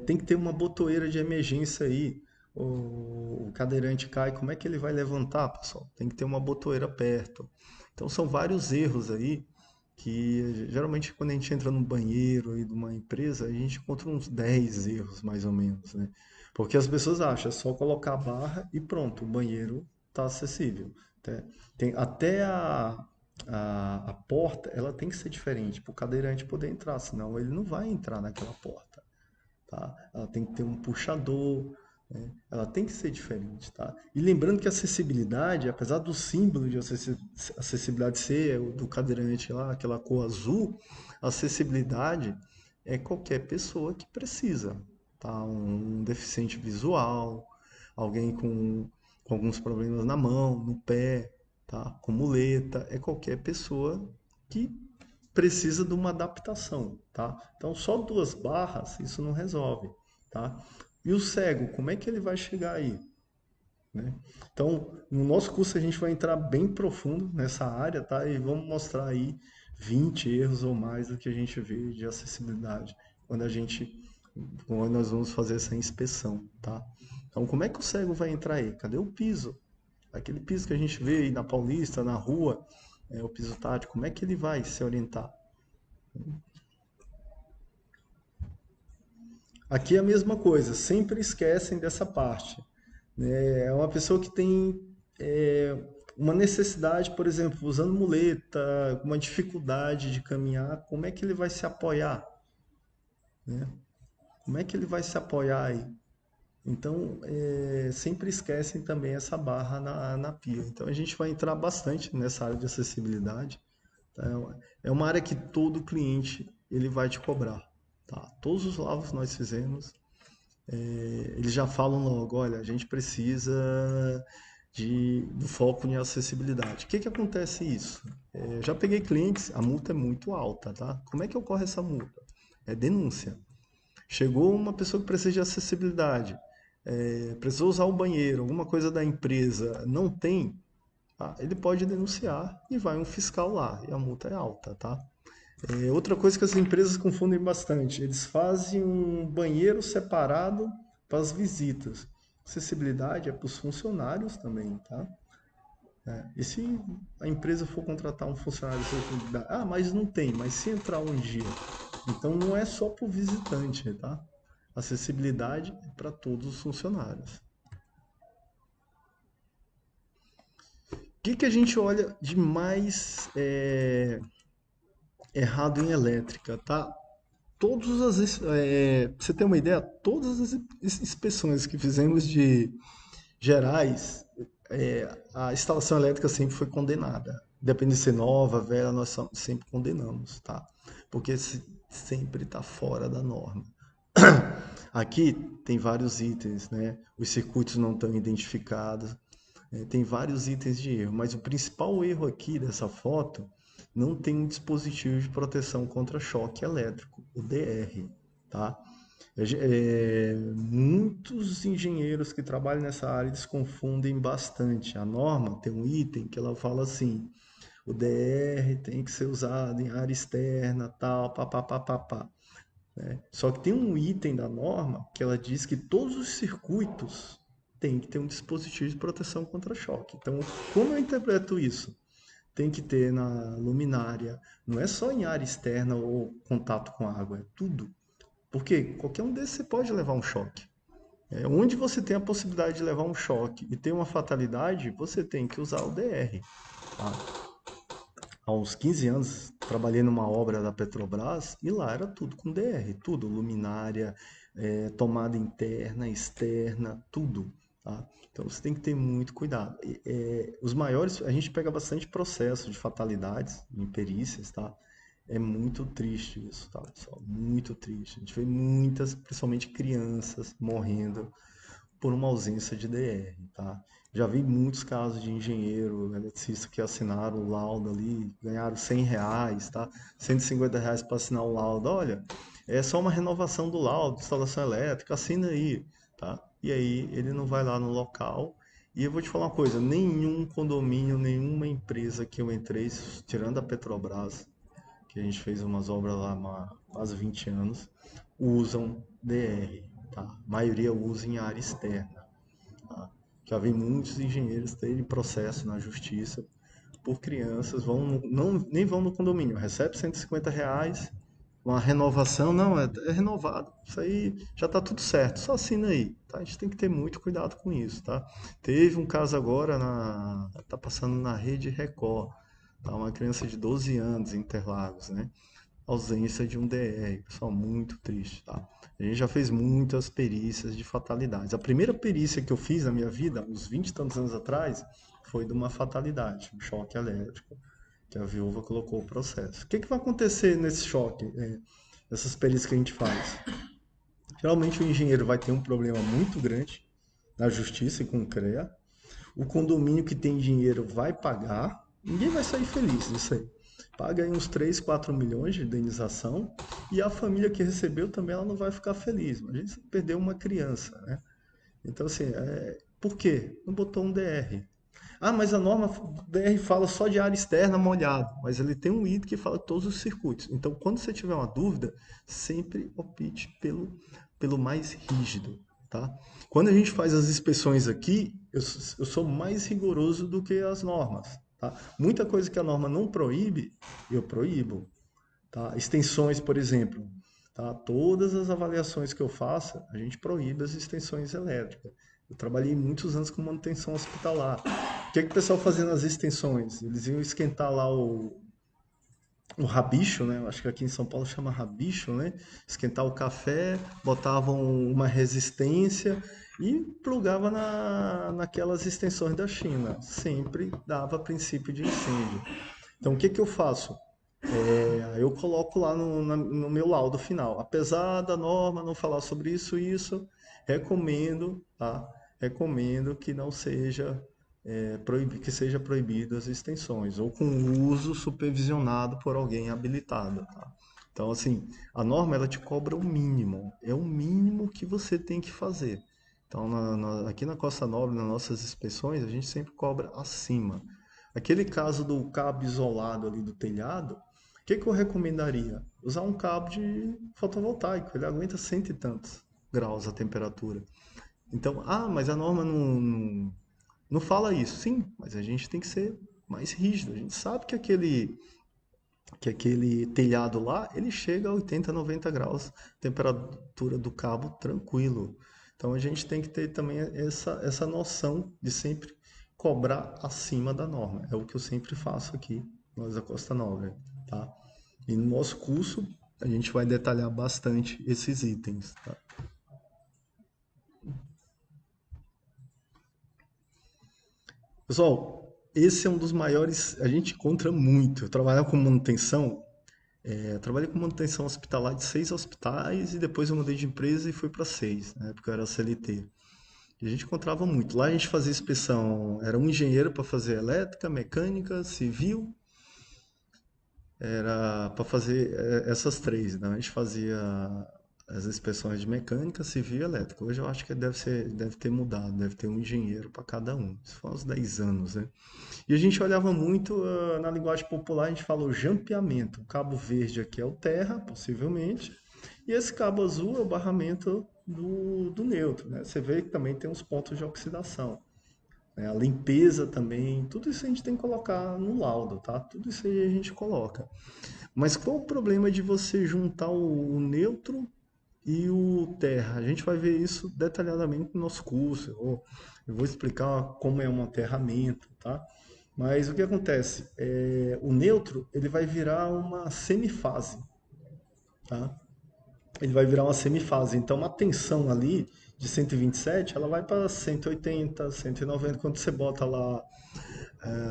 Tem que ter uma botoeira de emergência aí. O cadeirante cai, como é que ele vai levantar, pessoal? Tem que ter uma botoeira perto. Então são vários erros aí que geralmente quando a gente entra no banheiro aí de uma empresa, a gente encontra uns 10 erros mais ou menos, né? Porque as pessoas acham, é só colocar a barra e pronto, o banheiro está acessível. Até a porta, ela tem que ser diferente para o cadeirante poder entrar, senão ele não vai entrar naquela porta, tá? Ela tem que ter um puxador, né? Ela tem que ser diferente, tá? E lembrando que a acessibilidade, apesar do símbolo de acessibilidade ser o do cadeirante lá, aquela cor azul, a acessibilidade é qualquer pessoa que precisa, tá? Um deficiente visual, alguém com alguns problemas na mão, no pé, tá? Com muleta, é qualquer pessoa que precisa de uma adaptação, tá? Então, só 2 barras, isso não resolve, tá? E o cego, como é que ele vai chegar aí, né? Então, no nosso curso a gente vai entrar bem profundo nessa área, tá? E vamos mostrar aí 20 erros ou mais do que a gente vê de acessibilidade quando nós vamos fazer essa inspeção, tá? Então, como é que o cego vai entrar aí? Cadê o piso? Aquele piso que a gente vê aí na Paulista, na rua, o piso tático, como é que ele vai se orientar? Aqui é a mesma coisa, sempre esquecem dessa parte, né? É uma pessoa que tem uma necessidade, por exemplo, usando muleta, uma dificuldade de caminhar, como é que ele vai se apoiar, né? Como é que ele vai se apoiar aí? Então, sempre esquecem também essa barra na pia. Então, a gente vai entrar bastante nessa área de acessibilidade, tá? É uma área que todo cliente ele vai te cobrar, tá? Todos os lavos nós fizemos, eles já falam logo, olha, a gente precisa do foco em acessibilidade. O que que acontece isso? Já peguei clientes, a multa é muito alta, tá? Como é que ocorre essa multa? É denúncia. Chegou uma pessoa que precisa de acessibilidade, precisou usar o banheiro, alguma coisa da empresa, não tem, ele pode denunciar e vai um fiscal lá, e a multa é alta, tá? Outra coisa que as empresas confundem bastante, eles fazem um banheiro separado para as visitas. Acessibilidade é para os funcionários também, tá? E se a empresa for contratar um funcionário de acessibilidade? Ah, mas não tem, mas se entrar um dia. Então não é só para o visitante, tá? Acessibilidade é para todos os funcionários. O que que a gente olha de mais errado em elétrica, tá? Pra você ter uma ideia, todas as inspeções que fizemos de gerais, a instalação elétrica sempre foi condenada. Depende de ser nova, velha, nós sempre condenamos, tá? Porque sempre está fora da norma. Aqui tem vários itens, né? Os circuitos não estão identificados, tem vários itens de erro, mas o principal erro aqui dessa foto não tem um dispositivo de proteção contra choque elétrico, o DR, tá? Muitos engenheiros que trabalham nessa área eles confundem bastante. A norma tem um item que ela fala assim: o DR tem que ser usado em área externa, tal, papapá, né? Só que tem um item da norma que ela diz que todos os circuitos tem que ter um dispositivo de proteção contra choque. Então, como eu interpreto isso? Tem que ter na luminária, não é só em área externa ou contato com água, é tudo. Porque qualquer um desses você pode levar um choque. Onde você tem a possibilidade de levar um choque e ter uma fatalidade, você tem que usar o DR. Tá? Há uns 15 anos, trabalhei numa obra da Petrobras e lá era tudo com DR, tudo, luminária, tomada interna, externa, tudo. Tá? Então você tem que ter muito cuidado. Os maiores, a gente pega bastante processo de fatalidades em perícias, tá? É muito triste isso, tá, pessoal? Muito triste. A gente vê muitas, principalmente crianças, morrendo por uma ausência de DR, tá? Já vi muitos casos de engenheiro, eletricista que assinaram o laudo ali, ganharam R$ 100, tá? R$ 150 para assinar o laudo. Olha, é só uma renovação do laudo, instalação elétrica, assina aí, tá? E aí ele não vai lá no local. E eu vou te falar uma coisa, nenhum condomínio, nenhuma empresa que eu entrei, tirando a Petrobras, que a gente fez umas obras lá há quase 20 anos, usam DR, tá? A maioria usa em área externa, tá? Já vi muitos engenheiros terem processo na justiça por crianças, nem vão no condomínio, recebe R$ 150, uma renovação, não, é renovado, isso aí já está tudo certo, só assina aí, tá? A gente tem que ter muito cuidado com isso, tá? Teve um caso agora, tá passando na Rede Record, tá? Uma criança de 12 anos em Interlagos, né? Ausência de um DR, pessoal, muito triste, tá? A gente já fez muitas perícias de fatalidades. A primeira perícia que eu fiz na minha vida, uns 20 e tantos anos atrás, foi de uma fatalidade, um choque elétrico, que a viúva colocou o processo. O que vai acontecer nesse choque, nessas perícias que a gente faz? Geralmente o engenheiro vai ter um problema muito grande na justiça e com o CREA. O condomínio que tem dinheiro vai pagar, ninguém vai sair feliz disso aí. Paga aí uns 3, 4 milhões de indenização e a família que recebeu também ela não vai ficar feliz. Imagina se perdeu uma criança, né? Então, assim, por quê? Não botou um DR. Ah, mas a norma DR fala só de área externa molhado, mas ele tem um item que fala todos os circuitos. Então, quando você tiver uma dúvida, sempre opte pelo mais rígido, tá? Quando a gente faz as inspeções aqui, eu sou mais rigoroso do que as normas, tá? Muita coisa que a norma não proíbe, eu proíbo, tá? Extensões, por exemplo, tá? Todas as avaliações que eu faço, a gente proíbe as extensões elétricas. Eu trabalhei muitos anos com manutenção hospitalar. O que o pessoal fazia nas extensões? Eles iam esquentar lá o rabicho, né? Eu acho que aqui em São Paulo chama rabicho, né? Esquentar o café, botavam uma resistência e plugava naquelas extensões da China. Sempre dava princípio de incêndio. Então, o que eu faço? Eu coloco lá no meu laudo final. Apesar da norma não falar sobre isso, recomendo, tá? Recomendo que não seja que seja proibido as extensões ou com uso supervisionado por alguém habilitado, tá? Então, assim, a norma ela te cobra o mínimo, é o mínimo que você tem que fazer. Então, aqui na Costa Nobre, nas nossas inspeções, a gente sempre cobra acima. Aquele caso do cabo isolado ali do telhado, o que eu recomendaria? Usar um cabo de fotovoltaico, ele aguenta cento e tantos graus a temperatura. Então, mas a norma não fala isso. Sim, mas a gente tem que ser mais rígido. A gente sabe que aquele telhado lá, ele chega a 80, 90 graus, temperatura do cabo tranquilo. Então a gente tem que ter também essa noção de sempre cobrar acima da norma. É o que eu sempre faço aqui, nós da Costa Nobre, tá? E no nosso curso a gente vai detalhar bastante esses itens, tá? Pessoal, esse é um dos maiores, a gente encontra muito. Eu trabalhava com manutenção, trabalhei com manutenção hospitalar de 6 hospitais e depois eu mudei de empresa e fui para 6, na época eu era CLT. E a gente encontrava muito. Lá a gente fazia inspeção, era um engenheiro para fazer elétrica, mecânica, civil, era para fazer essas três, né? A gente fazia as inspeções de mecânica, civil e elétrica. Hoje eu acho que deve ter mudado, deve ter um engenheiro para cada um. Isso foi há uns 10 anos, né? E a gente olhava muito, na linguagem popular, a gente fala o jampeamento. O cabo verde aqui é o terra, possivelmente, e esse cabo azul é o barramento do neutro, né? Você vê que também tem uns pontos de oxidação, né? A limpeza também, tudo isso a gente tem que colocar no laudo, tá? Tudo isso aí a gente coloca. Mas qual o problema de você juntar o neutro e o terra? A gente vai ver isso detalhadamente no nosso curso. Eu vou explicar como é um aterramento, tá? Mas o que acontece? O neutro ele vai virar uma semifase, tá? Ele vai virar uma semifase. Então, uma tensão ali de 127, ela vai para 180, 190. Quando você bota lá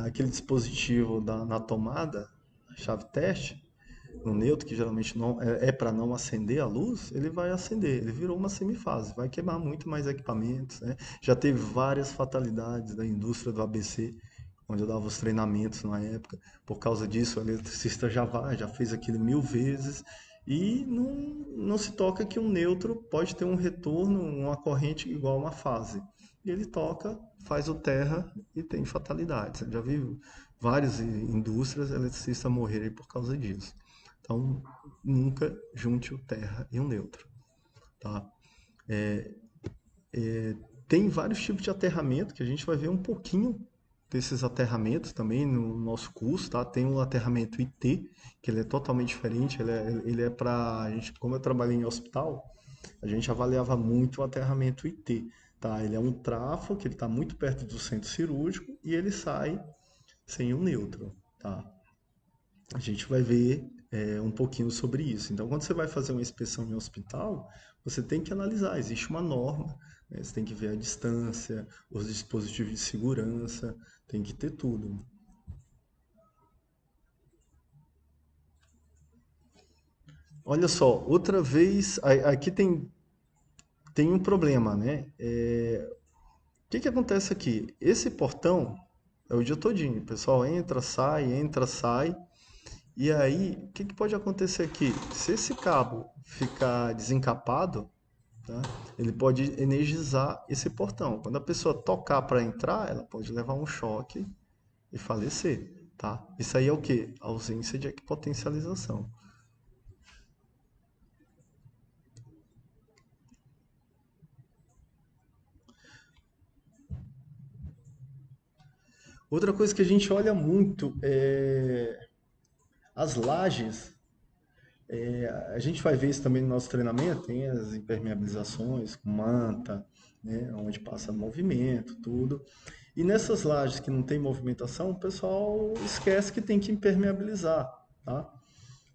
aquele dispositivo na tomada, a chave teste, no neutro, que geralmente não para não acender a luz, ele vai acender. Ele virou uma semifase. Vai queimar muito mais equipamentos, né? Já teve várias fatalidades da indústria do ABC, onde eu dava os treinamentos na época. Por causa disso, o eletricista já fez aquilo 1000 vezes. E não se toca que um neutro pode ter um retorno, uma corrente igual a uma fase. E ele toca, faz o terra e tem fatalidades. Eu já vi várias indústrias eletricistas morrerem por causa disso. Então, nunca junte o terra e o neutro, tá? Tem vários tipos de aterramento que a gente vai ver um pouquinho desses aterramentos também no nosso curso, tá? Tem um aterramento IT, que ele é totalmente diferente, ele é para gente, como eu trabalhei em hospital, a gente avaliava muito o aterramento IT, tá? Ele é um trafo que ele está muito perto do centro cirúrgico e ele sai sem o neutro, tá? A gente vai ver um pouquinho sobre isso. Então, quando você vai fazer uma inspeção em um hospital, você tem que analisar. Existe uma norma, né? Você tem que ver a distância, os dispositivos de segurança, tem que ter tudo. Olha só, outra vez, aqui tem um problema, né? O que acontece aqui? Esse portão é o dia todinho. O pessoal entra, sai. E aí, o que pode acontecer aqui? Se esse cabo ficar desencapado, tá? Ele pode energizar esse portão. Quando a pessoa tocar para entrar, ela pode levar um choque e falecer, tá? Isso aí é o quê? Ausência de equipotencialização. Outra coisa que a gente olha muito é as lajes. A gente vai ver isso também no nosso treinamento, tem as impermeabilizações com manta, né, onde passa movimento, tudo. E nessas lajes que não tem movimentação, o pessoal esquece que tem que impermeabilizar, tá?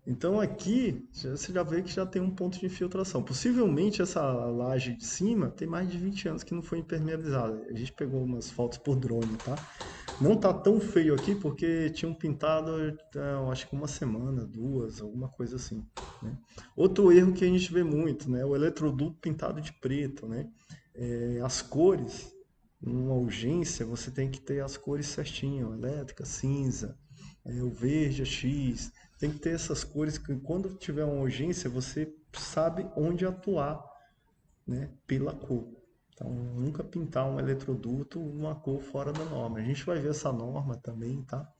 Então aqui você já vê que já tem um ponto de infiltração. Possivelmente essa laje de cima tem mais de 20 anos que não foi impermeabilizada. A gente pegou umas fotos por drone, tá? Não tá tão feio aqui porque tinham pintado, eu acho que uma semana, duas, alguma coisa assim, né? Outro erro que a gente vê muito, né? O eletroduto pintado de preto, né? As cores, numa urgência, você tem que ter as cores certinho, elétrica, cinza, o verde, X, tem que ter essas cores que quando tiver uma urgência você sabe onde atuar, né, pela cor. Então, nunca pintar um eletroduto uma cor fora da norma. A gente vai ver essa norma também, tá?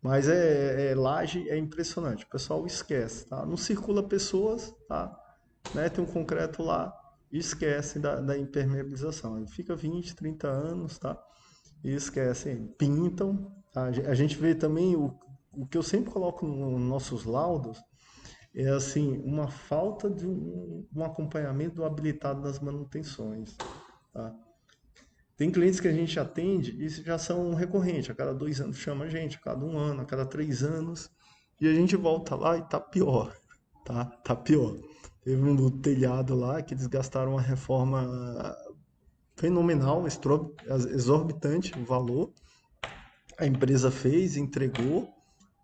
Mas laje é impressionante, o pessoal esquece, tá? Não circula pessoas, tá? Né? Tem um concreto lá e esquece da impermeabilização. Ele fica 20, 30 anos, tá? E esquecem, pintam. Tá? A gente vê também o que eu sempre coloco nos nossos laudos é assim, uma falta de um acompanhamento do habilitado nas manutenções. Tá? Tem clientes que a gente atende e já são recorrentes, a cada 2 anos chama a gente, a cada 1 ano, a cada 3 anos, e a gente volta lá e tá pior, tá? Tá pior. Teve um do telhado lá que eles gastaram uma reforma fenomenal, exorbitante o valor. A empresa fez, entregou,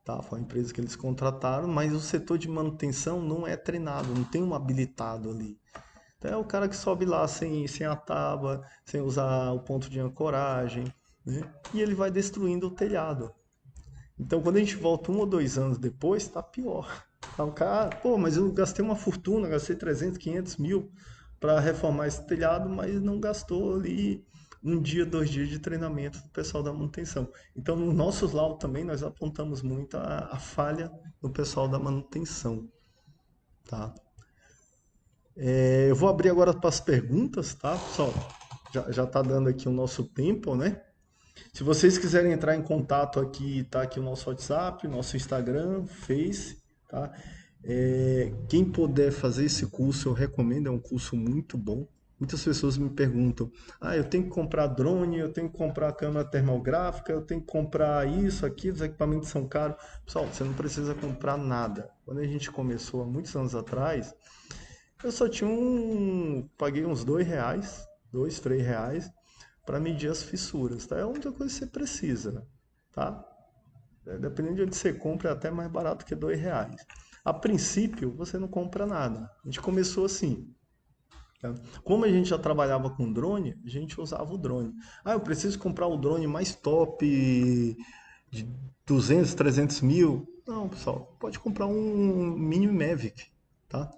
tá? Foi a empresa que eles contrataram, mas o setor de manutenção não é treinado, não tem um habilitado ali. Então é o cara que sobe lá sem a tábua, sem usar o ponto de ancoragem, né? E ele vai destruindo o telhado. Então quando a gente volta 1 ou 2 anos depois, tá pior. Tá o cara, pô, mas eu gastei uma fortuna, gastei 300, 500 mil para reformar esse telhado, mas não gastou ali 1 dia, 2 dias de treinamento do pessoal da manutenção. Então, nos nossos laudos também, nós apontamos muito a falha do pessoal da manutenção, tá? Eu vou abrir agora para as perguntas, tá, pessoal? Já está dando aqui o nosso tempo, né? Se vocês quiserem entrar em contato aqui, tá aqui o nosso WhatsApp, nosso Instagram, Face, tá? Quem puder fazer esse curso, eu recomendo, é um curso muito bom. Muitas pessoas me perguntam, eu tenho que comprar drone, eu tenho que comprar câmera termográfica, eu tenho que comprar isso, aquilo, os equipamentos são caros. Pessoal, você não precisa comprar nada. Quando a gente começou há muitos anos atrás, eu só tinha paguei uns R$ 2, R$ 2, R$ 3, para medir as fissuras, tá? É a única coisa que você precisa, tá? Dependendo de onde você compra, é até mais barato que R$ 2. A princípio, você não compra nada. A gente começou assim, tá? Como a gente já trabalhava com drone, a gente usava o drone. Eu preciso comprar o drone mais top de 200, 300 mil. Não, pessoal, pode comprar um Mini Mavic, tá?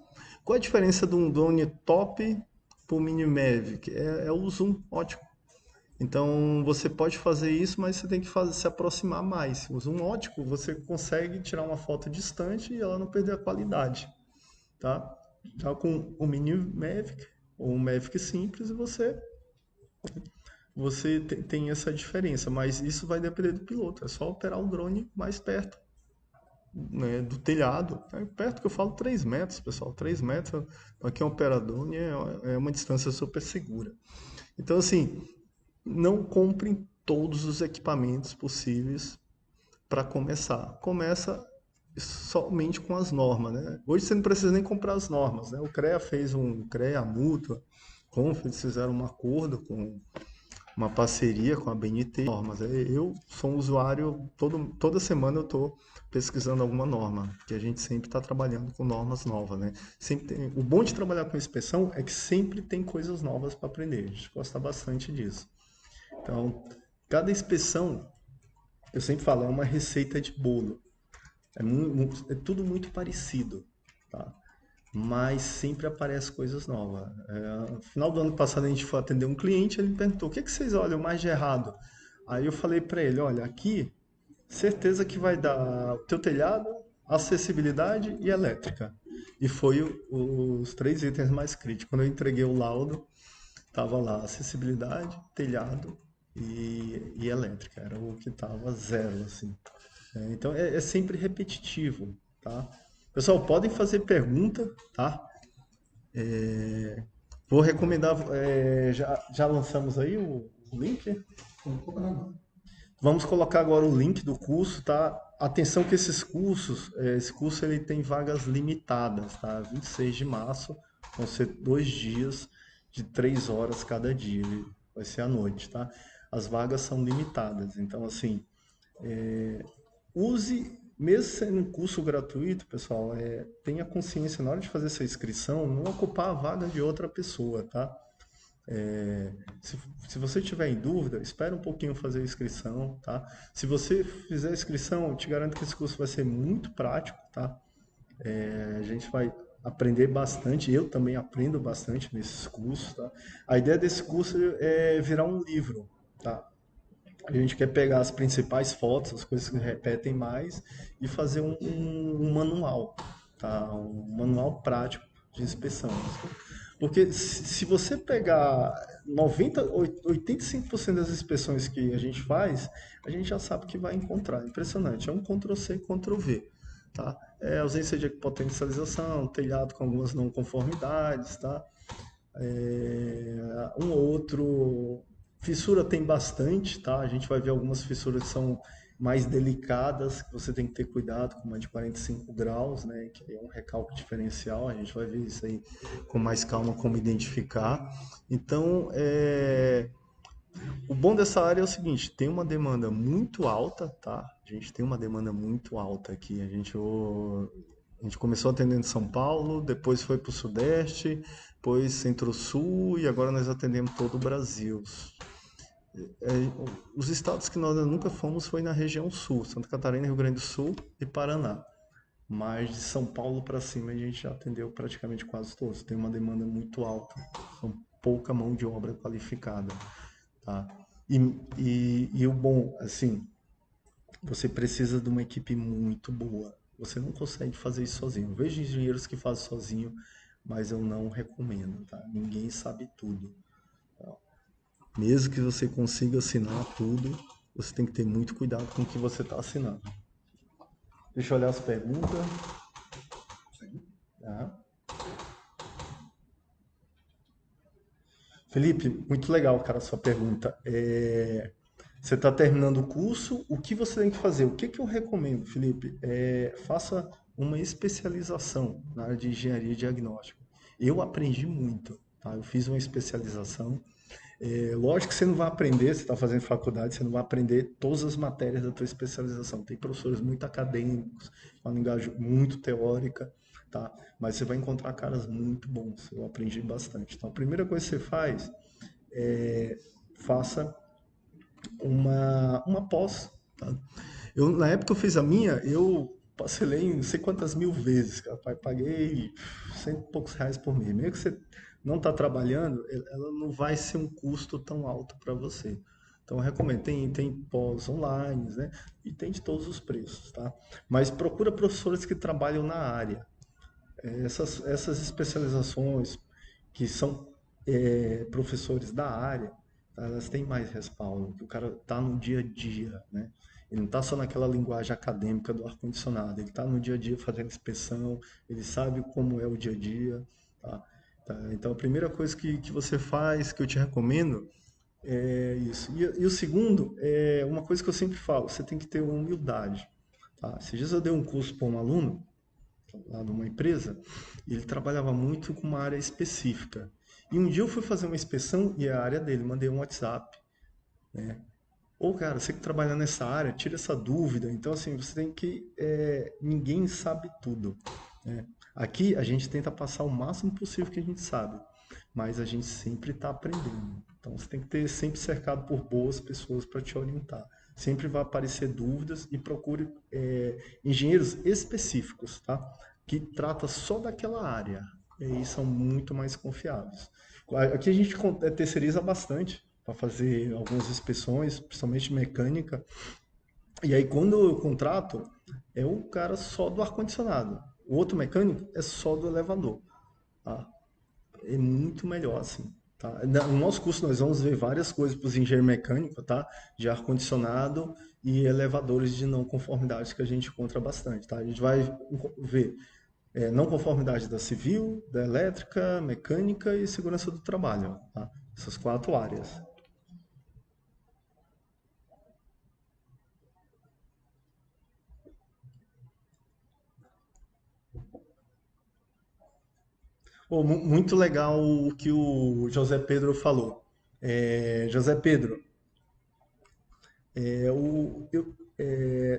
Qual a diferença de um drone top para o Mini Mavic? É o zoom ótico. Então você pode fazer isso, mas você tem que se aproximar mais. O zoom ótico você consegue tirar uma foto distante e ela não perder a qualidade, tá? Já com o Mini Mavic ou um Mavic simples você tem essa diferença, mas isso vai depender do piloto. É só operar o drone mais perto, né, do telhado. Perto que eu falo 3 metros, pessoal. 3 metros aqui é um operador é uma distância super segura. Então, assim, não comprem todos os equipamentos possíveis para começar. Começa somente com as normas, né? Hoje você não precisa nem comprar as normas, né? O CREA fez a Mutua, eles fizeram um acordo com uma parceria com a BNT, normas. Eu sou um usuário, toda semana eu estou pesquisando alguma norma, porque a gente sempre está trabalhando com normas novas, né? O bom de trabalhar com inspeção é que sempre tem coisas novas para aprender, a gente gosta bastante disso. Então, cada inspeção, eu sempre falo, é uma receita de bolo. É tudo muito parecido, tá? Mas sempre aparecem coisas novas. No final do ano passado a gente foi atender um cliente, ele perguntou, o que vocês olham mais de errado? Aí eu falei para ele, olha, aqui, certeza que vai dar o teu telhado, acessibilidade e elétrica. E foi os 3 itens mais críticos. Quando eu entreguei o laudo, tava lá acessibilidade, telhado e elétrica. Era o que tava zero, assim. Então é sempre repetitivo, tá? Pessoal, podem fazer pergunta, tá? Vou recomendar, já lançamos aí o link? Vamos colocar agora o link do curso, tá? Atenção que esse curso ele tem vagas limitadas, tá? 26 de março, vão ser 2 dias de 3 horas cada dia, vai ser à noite, tá? As vagas são limitadas, então assim, use, mesmo sendo um curso gratuito, pessoal, tenha consciência na hora de fazer essa inscrição, não ocupar a vaga de outra pessoa, tá? Se você tiver em dúvida, espera um pouquinho fazer a inscrição, tá? Se você fizer a inscrição, eu te garanto que esse curso vai ser muito prático, tá? A gente vai aprender bastante, eu também aprendo bastante nesses cursos, tá? A ideia desse curso é virar um livro, tá? A gente quer pegar as principais fotos, as coisas que repetem mais, e fazer um manual, tá? Um manual prático de inspeção. Porque se você pegar 85% das inspeções que a gente faz, a gente já sabe que vai encontrar. Impressionante. É um Ctrl+C, Ctrl+V. Tá? Ausência de potencialização, telhado com algumas não conformidades, tá? Um ou outro. Fissura tem bastante, tá? A gente vai ver algumas fissuras que são mais delicadas, que você tem que ter cuidado, com uma de 45 graus, né? Que é um recalque diferencial. A gente vai ver isso aí com mais calma, como identificar. Então, o bom dessa área é o seguinte, tem uma demanda muito alta, tá? A gente tem uma demanda muito alta aqui. A gente começou atendendo em São Paulo, depois foi para o Sudeste, depois Centro-Sul e agora nós atendemos todo o Brasil. Os estados que nós nunca fomos foi na região sul, Santa Catarina, Rio Grande do Sul e Paraná. Mas de São Paulo para cima a gente já atendeu praticamente quase todos. Tem uma demanda muito alta, são pouca mão de obra qualificada. Tá? E o bom, assim, você precisa de uma equipe muito boa. Você não consegue fazer isso sozinho. Eu vejo engenheiros que fazem sozinho, mas eu não recomendo, tá? Ninguém sabe tudo. Tá? Mesmo que você consiga assinar tudo, você tem que ter muito cuidado com o que você está assinando. Deixa eu olhar as perguntas. Tá? Felipe, muito legal, cara, a sua pergunta. Você está terminando o curso, o que você tem que fazer? O que que eu recomendo, Felipe? Faça uma especialização na área de engenharia diagnóstica. Eu aprendi muito, tá? Eu fiz uma especialização. Lógico que você não vai aprender, você está fazendo faculdade, você não vai aprender todas as matérias da tua especialização. Tem professores muito acadêmicos, uma linguagem muito teórica, tá? Mas você vai encontrar caras muito bons. Eu aprendi bastante. Então, a primeira coisa que você faz faça uma pós, tá? Na época que eu fiz a minha, eu parcelei em não sei quantas mil vezes, cara. Paguei cento e poucos reais por mês. Mesmo que você não está trabalhando, ela não vai ser um custo tão alto para você. Então, eu recomendo. Tem pós online, né? E tem de todos os preços, tá? Mas procura professores que trabalham na área. Essas especializações que são professores da área, tá, elas têm mais respaldo, que o cara está no dia a dia, né? Ele não está só naquela linguagem acadêmica do ar-condicionado, ele está no dia a dia fazendo inspeção, ele sabe como é o dia a dia, tá? Então, a primeira coisa que você faz, que eu te recomendo, é isso. E o segundo, é uma coisa que eu sempre falo, você tem que ter humildade, tá? Esses dias eu dei um curso para um aluno, lá numa empresa, e ele trabalhava muito com uma área específica. E um dia eu fui fazer uma inspeção e a área dele, mandei um WhatsApp, né? Ô, cara, você que trabalha nessa área, tira essa dúvida. Então, assim, você tem que. Ninguém sabe tudo, né? Aqui a gente tenta passar o máximo possível que a gente sabe, mas a gente sempre está aprendendo. Então, você tem que ter sempre cercado por boas pessoas para te orientar. Sempre vai aparecer dúvidas e procure engenheiros específicos, tá? Que trata só daquela área. E aí são muito mais confiáveis. Aqui a gente terceiriza bastante para fazer algumas inspeções, principalmente mecânica. E aí quando eu contrato, é o cara só do ar-condicionado. O outro mecânico é só do elevador. Tá? É muito melhor assim. Tá? No nosso curso nós vamos ver várias coisas para os engenheiros mecânicos, tá? De ar-condicionado e elevadores de não conformidade que a gente encontra bastante. Tá? A gente vai ver não conformidade da civil, da elétrica, mecânica e segurança do trabalho. Tá? Essas 4 áreas. Oh, muito legal o que o José Pedro falou. José Pedro,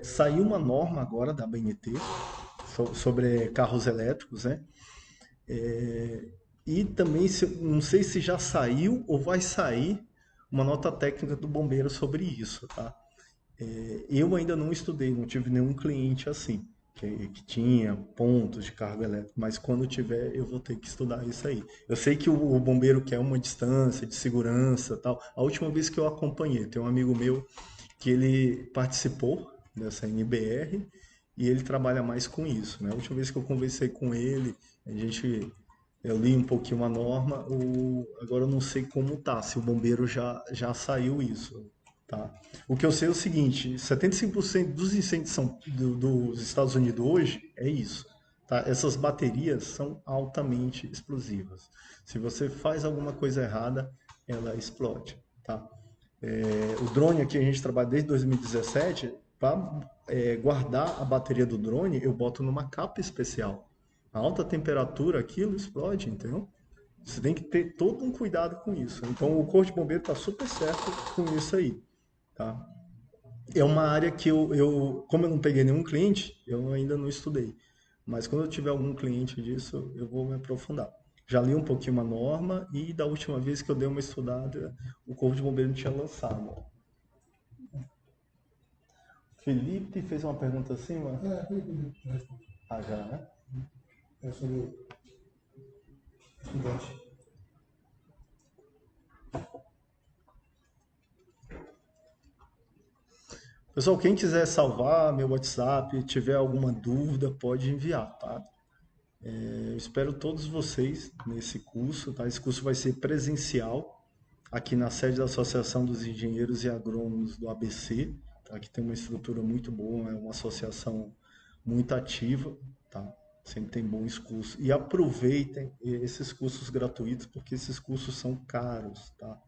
saiu uma norma agora da ABNT sobre carros elétricos, né? E também, não sei se já saiu ou vai sair uma nota técnica do bombeiro sobre isso, tá? Eu ainda não estudei, não tive nenhum cliente assim, que tinha pontos de cargo elétrico, mas quando tiver eu vou ter que estudar isso aí. Eu sei que o bombeiro quer uma distância de segurança tal. A última vez que eu acompanhei, tem um amigo meu que ele participou dessa NBR e ele trabalha mais com isso, né? A última vez que eu conversei com ele, eu li um pouquinho a norma, agora eu não sei como tá, se o bombeiro já saiu isso, tá? O que eu sei é o seguinte, 75% dos incêndios dos Estados Unidos hoje é isso, tá? Essas baterias são altamente explosivas. Se você faz alguma coisa errada, ela explode, tá? O drone aqui a gente trabalha desde 2017, para guardar a bateria do drone, eu boto numa capa especial. A alta temperatura, aquilo explode, entendeu? Você tem que ter todo um cuidado com isso. Então o Corpo de Bombeiro está super certo com isso aí, tá? É uma área que como eu não peguei nenhum cliente, eu ainda não estudei. Mas quando eu tiver algum cliente disso, eu vou me aprofundar. Já li um pouquinho uma norma e da última vez que eu dei uma estudada, o Corpo de Bombeiro não tinha lançado. Felipe fez uma pergunta assim, mano? Ah, já, né? É sobre o estudante. Pessoal, quem quiser salvar meu WhatsApp, tiver alguma dúvida, pode enviar, tá? Eu espero todos vocês nesse curso, tá? Esse curso vai ser presencial aqui na sede da Associação dos Engenheiros e Agrônomos do ABC, tá? Que tem uma estrutura muito boa, é uma associação muito ativa, tá? Sempre tem bons cursos. E aproveitem esses cursos gratuitos, porque esses cursos são caros, tá?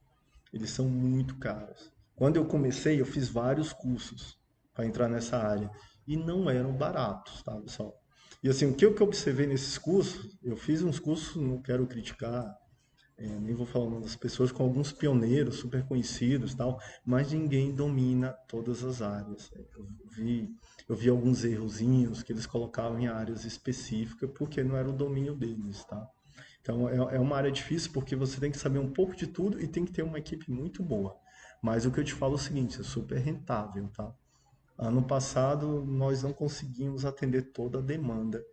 Eles são muito caros. Quando eu comecei, eu fiz vários cursos para entrar nessa área e não eram baratos, tá, pessoal? E assim, o que eu observei nesses cursos, eu fiz uns cursos, não quero criticar, nem vou falar o nome das pessoas, com alguns pioneiros super conhecidos, tal, mas ninguém domina todas as áreas. Eu vi alguns errozinhos que eles colocavam em áreas específicas porque não era o domínio deles, tá? Então é uma área difícil porque você tem que saber um pouco de tudo e tem que ter uma equipe muito boa. Mas o que eu te falo é o seguinte, é super rentável, tá? Ano passado nós não conseguimos atender toda a demanda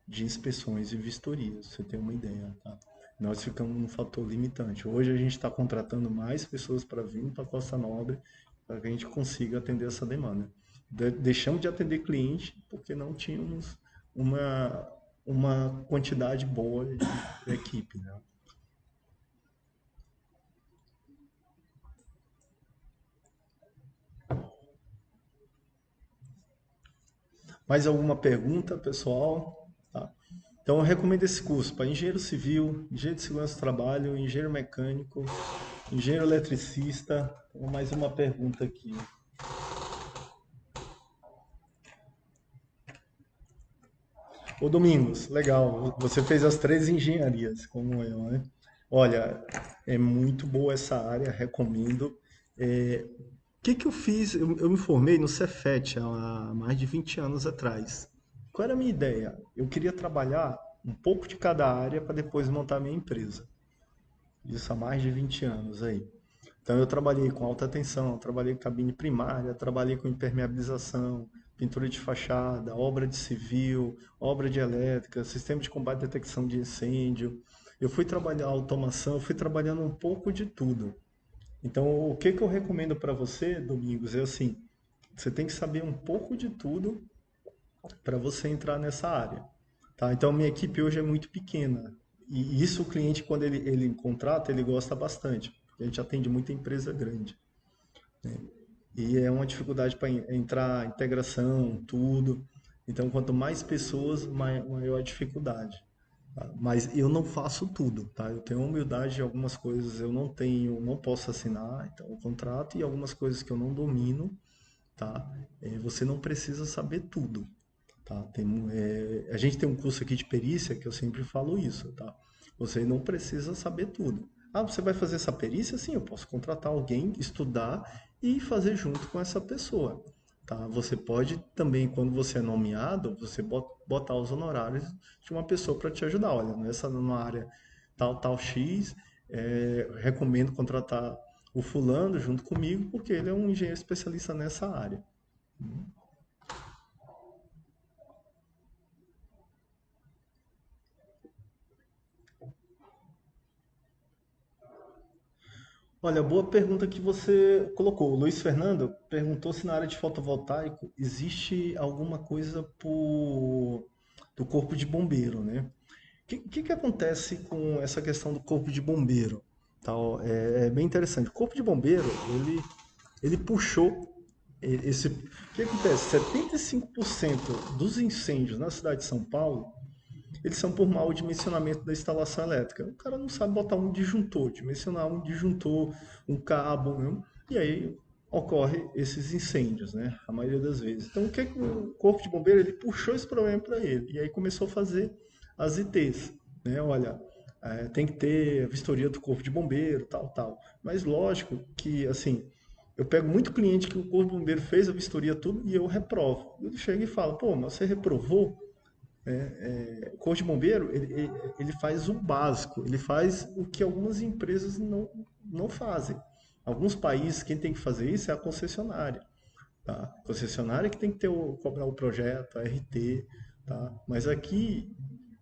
de inspeções e vistorias, pra você ter uma ideia, tá? Nós ficamos num fator limitante. Hoje a gente está contratando mais pessoas para vir para a Costa Nobre para que a gente consiga atender essa demanda. Deixamos de atender cliente porque não tínhamos uma quantidade boa de equipe, né? Mais alguma pergunta, pessoal? Tá. Então, eu recomendo esse curso para engenheiro civil, engenheiro de segurança do trabalho, engenheiro mecânico, engenheiro eletricista. Então, mais uma pergunta aqui. Ô Domingos, legal. Você fez as 3 engenharias, como eu, né? Olha, é muito boa essa área, recomendo. O que que eu fiz? Eu me formei no Cefet há mais de 20 anos atrás. Qual era a minha ideia? Eu queria trabalhar um pouco de cada área para depois montar minha empresa. Isso há mais de 20 anos aí. Então eu trabalhei com alta tensão, trabalhei com cabine primária, trabalhei com impermeabilização, pintura de fachada, obra de civil, obra de elétrica, sistema de combate e detecção de incêndio. Eu fui trabalhar automação, eu fui trabalhando um pouco de tudo. Então, o que que eu recomendo para você, Domingos, é assim, você tem que saber um pouco de tudo para você entrar nessa área, tá? Então, minha equipe hoje é muito pequena. E isso o cliente, quando ele contrata, ele gosta bastante, porque a gente atende muita empresa grande. E é uma dificuldade para entrar, integração, tudo. Então, quanto mais pessoas, maior a dificuldade. Tá? Mas eu não faço tudo, tá? Eu tenho humildade de algumas coisas eu não tenho, não posso assinar, então eu contrato e algumas coisas que eu não domino, tá? Você não precisa saber tudo, tá? A gente tem um curso aqui de perícia que eu sempre falo isso, tá? Você não precisa saber tudo. Ah, você vai fazer essa perícia? Sim, eu posso contratar alguém, estudar e fazer junto com essa pessoa, tá? Você pode também, quando você é nomeado, você botar os honorários de uma pessoa para te ajudar. Olha, nessa numa área tal X, recomendo contratar o fulano junto comigo, porque ele é um engenheiro especialista nessa área. Olha, boa pergunta que você colocou. O Luiz Fernando perguntou se na área de fotovoltaico existe alguma coisa do corpo de bombeiro, né? O que acontece com essa questão do corpo de bombeiro? Tal, é bem interessante. O corpo de bombeiro, ele puxou esse... O que acontece? 75% dos incêndios na cidade de São Paulo eles são por mau dimensionamento da instalação elétrica. O cara não sabe botar um disjuntor, dimensionar um disjuntor, um cabo, né? E aí ocorre esses incêndios, né? A maioria das vezes. Então, o que o corpo de bombeiro ele puxou esse problema para ele e aí começou a fazer as ITs, né? Olha, tem que ter a vistoria do corpo de bombeiro, tal, tal. Mas lógico que assim eu pego muito cliente que o corpo de bombeiro fez a vistoria tudo e eu reprovo. Eu chego e falo, pô, mas você reprovou? O corpo de bombeiro ele faz o básico, ele faz o que algumas empresas não fazem. Alguns países quem tem que fazer isso é a concessionária, tá? A concessionária que tem que cobrar o projeto, a RT, tá? Mas aqui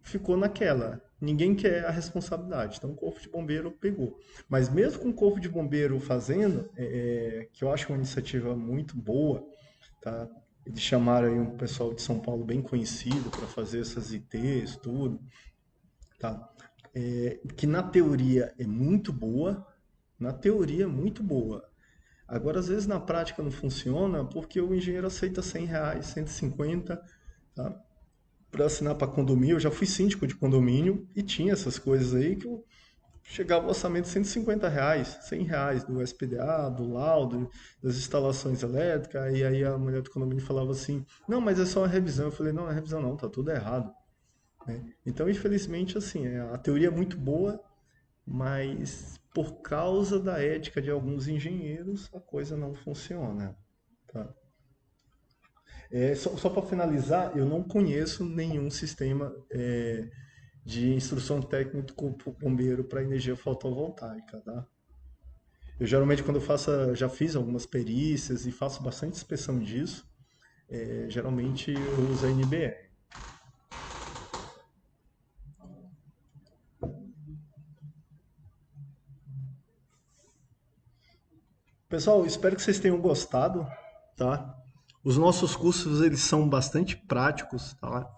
ficou naquela, ninguém quer a responsabilidade, então o corpo de bombeiro pegou. Mas mesmo com o corpo de bombeiro fazendo, que eu acho uma iniciativa muito boa, tá? Eles chamaram aí um pessoal de São Paulo bem conhecido para fazer essas ITs, tudo, tá? Que na teoria é muito boa, na teoria é muito boa. Agora, às vezes na prática não funciona porque o engenheiro aceita R$ 100, 150, tá? Para assinar para condomínio. Eu já fui síndico de condomínio e tinha essas coisas aí que eu chegava o orçamento de R$ 150, R$ 100 do SPDA, do laudo, das instalações elétricas, e aí a mulher do condomínio falava assim, não, mas é só uma revisão. Eu falei, não, não é revisão não, tá tudo errado, né? Então, infelizmente, assim, a teoria é muito boa, mas por causa da ética de alguns engenheiros, a coisa não funciona, tá? Só para finalizar, eu não conheço nenhum sistema de instrução técnica do bombeiro para energia fotovoltaica, tá? Eu geralmente quando eu faço, já fiz algumas perícias e faço bastante inspeção disso, geralmente eu uso a NBR. Pessoal, espero que vocês tenham gostado, tá? Os nossos cursos, eles são bastante práticos, tá?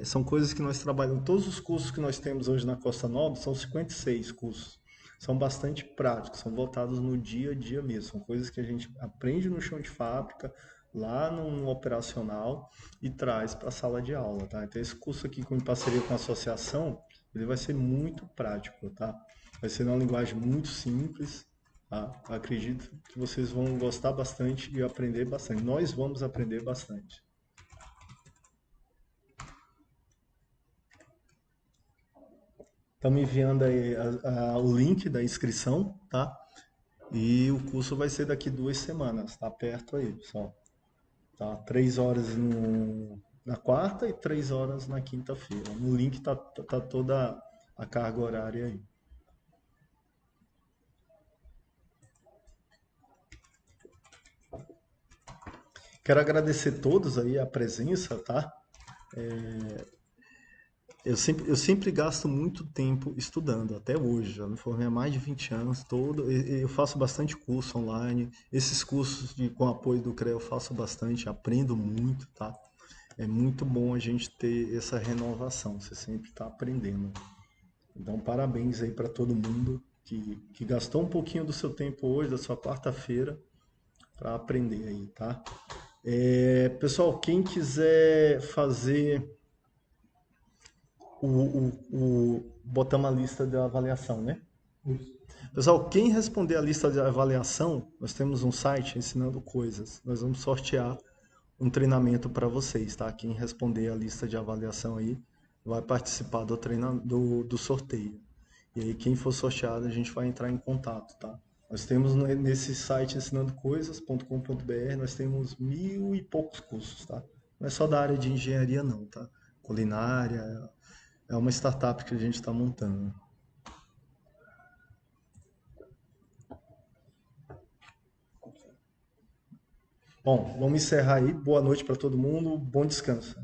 São coisas que nós trabalhamos, todos os cursos que nós temos hoje na Costa Nova, são 56 cursos. São bastante práticos, são voltados no dia a dia mesmo. São coisas que a gente aprende no chão de fábrica, lá no operacional e traz para a sala de aula, tá? Então esse curso aqui, em parceria com a associação, ele vai ser muito prático, tá? Vai ser uma linguagem muito simples, tá? Acredito que vocês vão gostar bastante e aprender bastante. Nós vamos aprender bastante. Estão me enviando aí o link da inscrição, tá? E o curso vai ser daqui 2 semanas, tá perto aí, pessoal. Tá? 3 horas na quarta e 3 horas na quinta-feira. No link tá toda a carga horária aí. Quero agradecer a todos aí a presença, tá? Eu sempre gasto muito tempo estudando, até hoje. Já me formei há mais de 20 anos. Eu faço bastante curso online. Esses cursos com apoio do CREA eu faço bastante, aprendo muito, tá? É muito bom a gente ter essa renovação. Você sempre está aprendendo. Então, parabéns aí para todo mundo que gastou um pouquinho do seu tempo hoje, da sua quarta-feira, para aprender aí, tá? Pessoal, quem quiser fazer botamos a lista de avaliação, né? Pessoal, quem responder a lista de avaliação, nós temos um site ensinando coisas. Nós vamos sortear um treinamento para vocês, tá? Quem responder a lista de avaliação aí vai participar do sorteio. E aí, quem for sorteado, a gente vai entrar em contato, tá? Nós temos nesse site ensinandocoisas.com.br, nós temos 1000 e poucos cursos, tá? Não é só da área de engenharia, não, tá? Culinária, é uma startup que a gente está montando. Bom, vamos encerrar aí. Boa noite para todo mundo. Bom descanso.